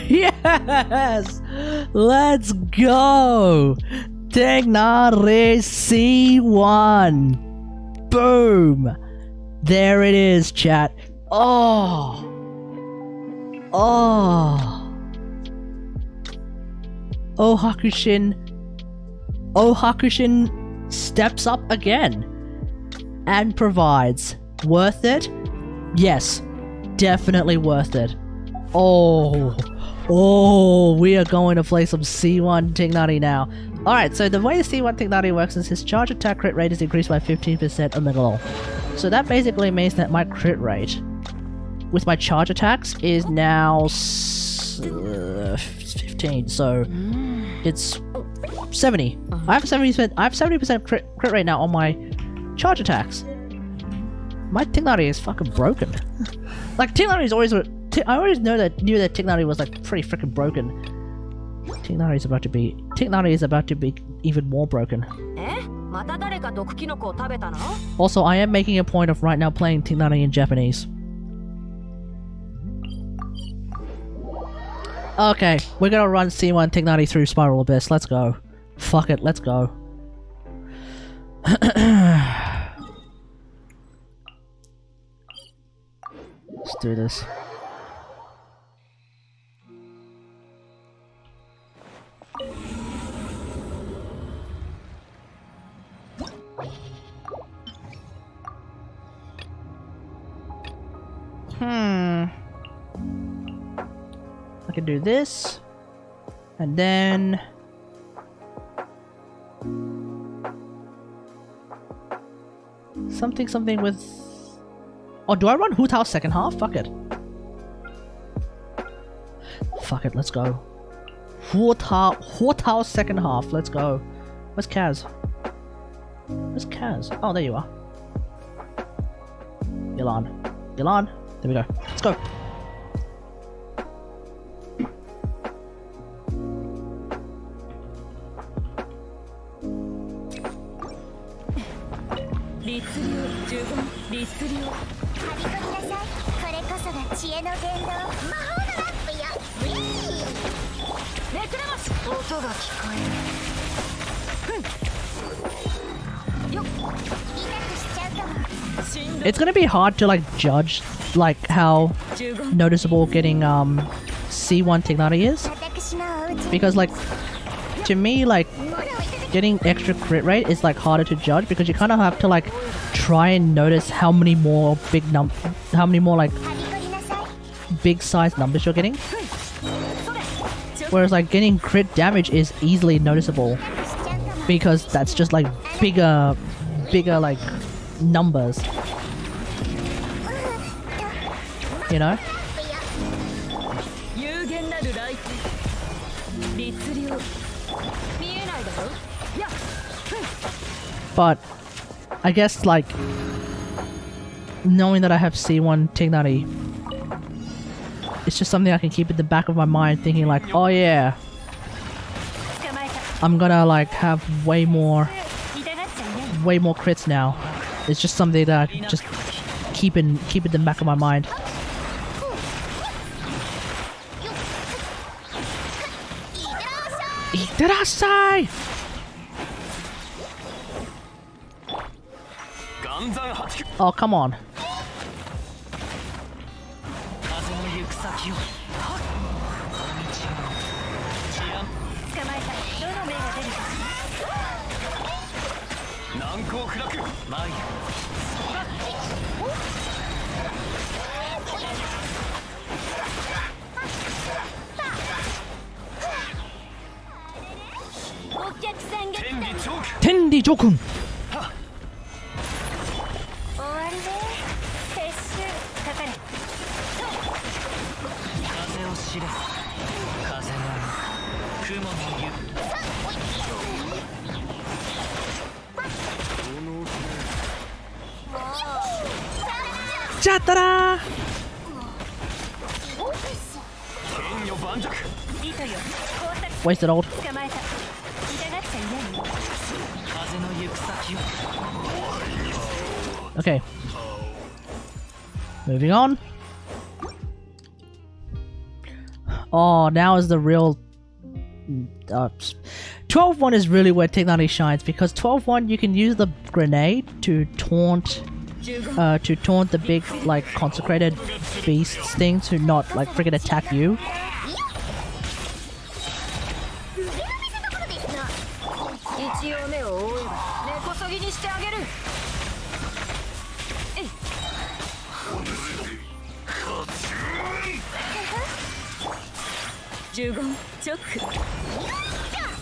Speaker 1: Yes! Let's go! Tignari C1! Boom! There it is, chat. Oh! Oh! Oh Hakushin steps up again and provides. Worth it? Yes, definitely worth it. Oh, we are going to play some C1 Tignari now. Alright, so the way the C1 Tignari works is his charge attack crit rate is increased by 15% on Megalol. So that basically means that my crit rate with my charge attacks is now 15, so it's 70. I have 70% crit rate now on my charge attacks. My Tignari is fucking broken. Like Tignari is always. I always knew that Tignari was like pretty freaking broken. Tignari is about to be even more broken.
Speaker 4: また誰か毒キノコを食べたの？
Speaker 1: Also, I am making a point of right now playing Tignari in Japanese. Okay, we're gonna run C1 Tignari through Spiral Abyss. Let's go. Fuck it, let's go. Let's do this. I can do this, and then something with. Oh, do I run Hu Tao's second half? Fuck it. Fuck it. Let's go. Hu Tao's second half. Let's go. Where's Kaz? Where's Kaz? Oh, there you are. Yelan. Yelan. There we go. Let's go. It's gonna be hard to like judge like how noticeable getting C1 Tignari is, because like to me like getting extra crit rate is like harder to judge, because you kind of have to like try and notice how many more like big size numbers you're getting, whereas like getting crit damage is easily noticeable because that's just like bigger like numbers, you know? But I guess like knowing that I have C1 Tignari, it's just something I can keep at the back of my mind, thinking like, oh yeah, I'm gonna like have way more crits now. It's just something that I can just keep in the back of my mind. Itterasai! Oh, come on. Tendi Jokun! Chattara! Wasted ult. Okay. Moving on. Oh, now is the real 12-1 is really where Tignari shines, because 12-1 you can use the grenade to taunt the big like consecrated beasts thing to not like freaking attack you.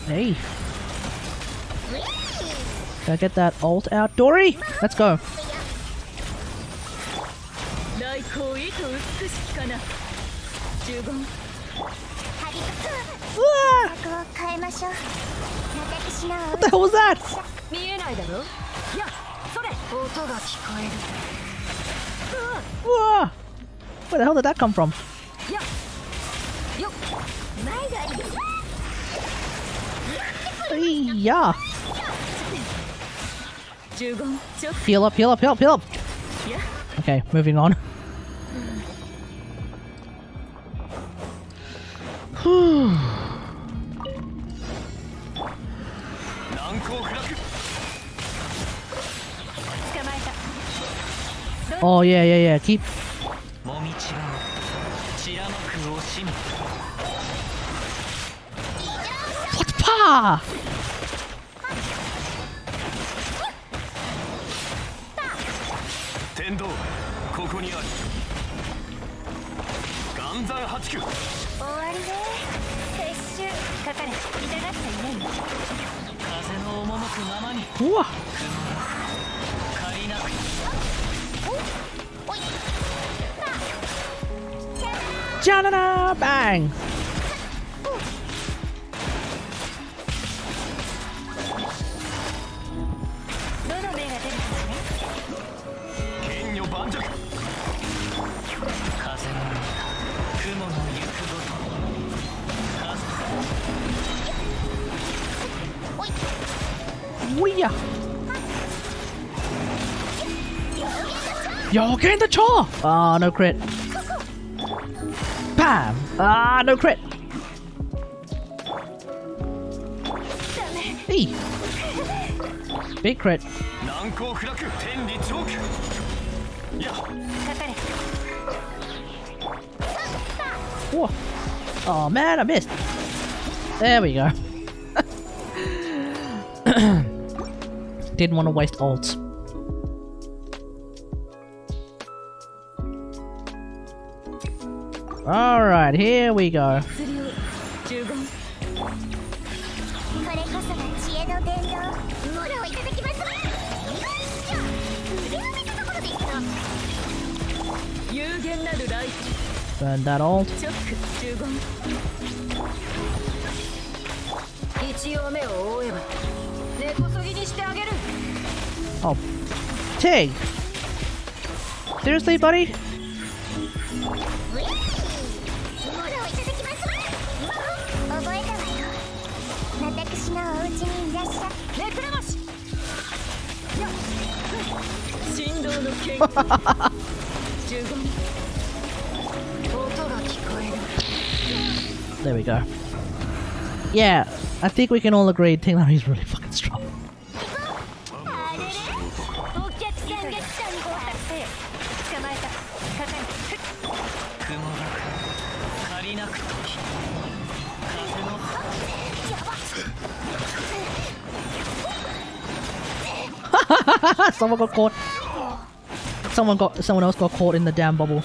Speaker 1: Hey. Gotta get that ult out. Dory! Let's go. Ah! What the hell was that? Ah! Where the hell did that come from? Yeah.
Speaker 4: 15ちょっ
Speaker 1: Heal up, heal up, heal up, heal up!
Speaker 4: いや
Speaker 1: Okay, moving on. Whew.
Speaker 6: 難攻不落
Speaker 4: 捕まえた
Speaker 1: Oh yeah, yeah, yeah. Keep.
Speaker 6: もみちは散らまく惜しみ
Speaker 1: What pa?
Speaker 6: 天道ここにある岩山八九
Speaker 5: 終わりね撤収
Speaker 4: かかれ痛がっちゃいない
Speaker 6: 風の赴くままに
Speaker 1: Whoa.
Speaker 6: 借りなく
Speaker 1: Janana! Bang!
Speaker 4: どの目が出るかしら
Speaker 6: 剣女盤石風の雲の行くごと
Speaker 1: Wee-ya! Yo, get in the chaw! Ah, no crit. Bam! Ah, no crit. Hey! Big crit.
Speaker 6: 難攻不落天理チョークいや
Speaker 4: かかれ
Speaker 1: Whoa. Oh man, I missed. There we go. Didn't want to waste ults. Alright, here we go.
Speaker 4: 釣りを15
Speaker 5: これこそが知恵の伝道モラをいただきますわよいしょ腕を見たところでいくと
Speaker 4: 有限なるライ
Speaker 1: Burn that ult.
Speaker 4: チョック15一応目を覆えば根こそぎにしてあげる
Speaker 1: Oh. Tig! Seriously, buddy?
Speaker 5: モラをいただきますわ覚えたわよ私のお家にいらっしゃい
Speaker 4: めくれましや振動の剣15音が聞こえる
Speaker 1: There we go. Yeah, I think we can all agree Tinglary's really fucking strong.
Speaker 5: あれれお客さんが来たみたい
Speaker 4: 捕まえたかかれ
Speaker 6: 雲が借りなくとき風の
Speaker 1: Someone got caught. Someone else got caught in the damn bubble.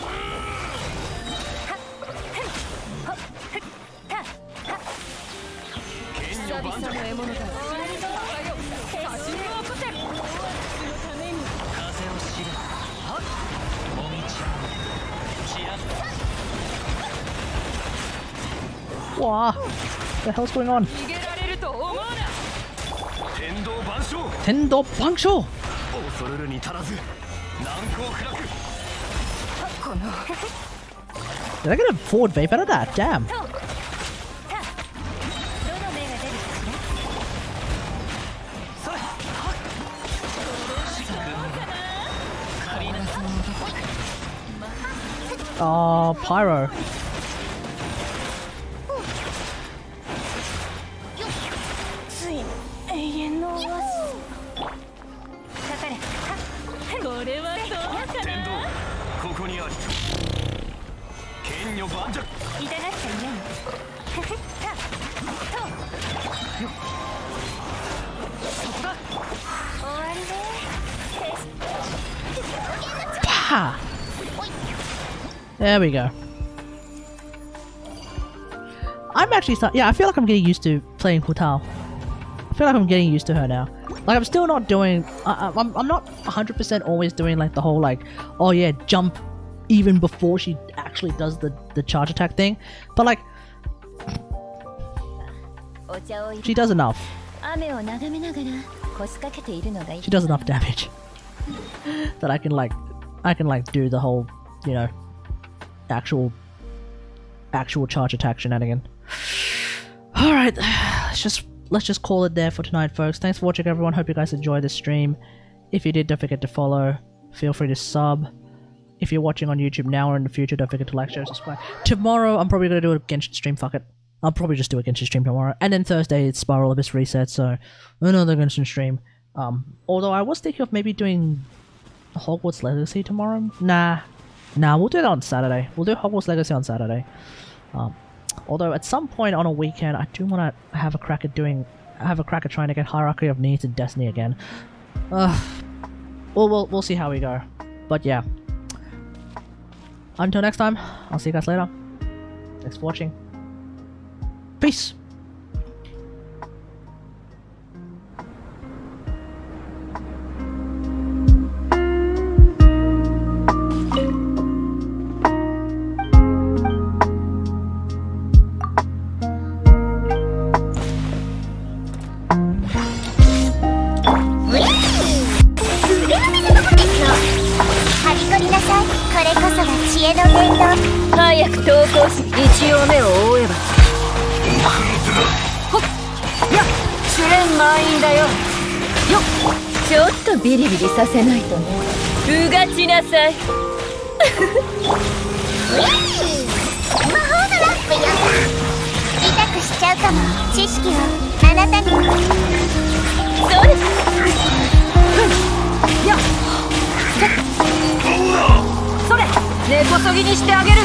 Speaker 1: What the hell's going on?
Speaker 4: 逃げられると思うな
Speaker 6: 天道万象
Speaker 1: Tendo Puncture!
Speaker 6: 恐るるに足らず難攻不落
Speaker 1: Did I get a forward vape out of that? Damn.
Speaker 4: どの目が出るかしら
Speaker 1: Oh, Pyro.
Speaker 5: ついに永遠のオアシ
Speaker 4: かかれこれはどうか
Speaker 6: 天道ここにあり剣女盤石
Speaker 4: 痛がっちゃいない
Speaker 5: 終わりね
Speaker 1: Pah! There we go. I'm actually yeah, I feel like I'm getting used to playing Hutal. I feel like I'm getting used to her now. Like, I'm still not doing... I'm not 100% always doing, like, the whole, like, oh yeah, jump even before she actually does the charge attack thing. But, like,
Speaker 5: お茶を
Speaker 1: she does enough.
Speaker 5: 雨を眺めながら腰掛けているのがいい
Speaker 1: She does enough damage. That I can, like, do the whole, you know, actual charge attack shenanigan. Alright, let's just call it there for tonight, folks. Thanks for watching, everyone. Hope you guys enjoyed this stream. If you did, don't forget to follow. Feel free to sub. If you're watching on YouTube now or in the future, don't forget to like, share, subscribe. Tomorrow, I'm probably going to do a Genshin stream, fuck it. I'll probably just do a Genshin stream tomorrow. And then Thursday, it's Spiral Abyss Reset, so another Genshin stream. Although I was thinking of maybe doing Hogwarts Legacy tomorrow. Nah, we'll do that on Saturday. We'll do Hogwarts Legacy on Saturday. Although at some point on a weekend, I do want to have a crack at trying to get Hierarchy of Needs in Destiny again. We'll see how we go. But yeah. Until next time, I'll see you guys later. Thanks for watching. Peace!
Speaker 4: ちょっとビリビリさせないとね。うがちなさい。
Speaker 5: 魔法のラップよ。痛くしちゃうかも。知識をあなたに。
Speaker 4: それ。やっ。それ。根こそぎにしてあげる。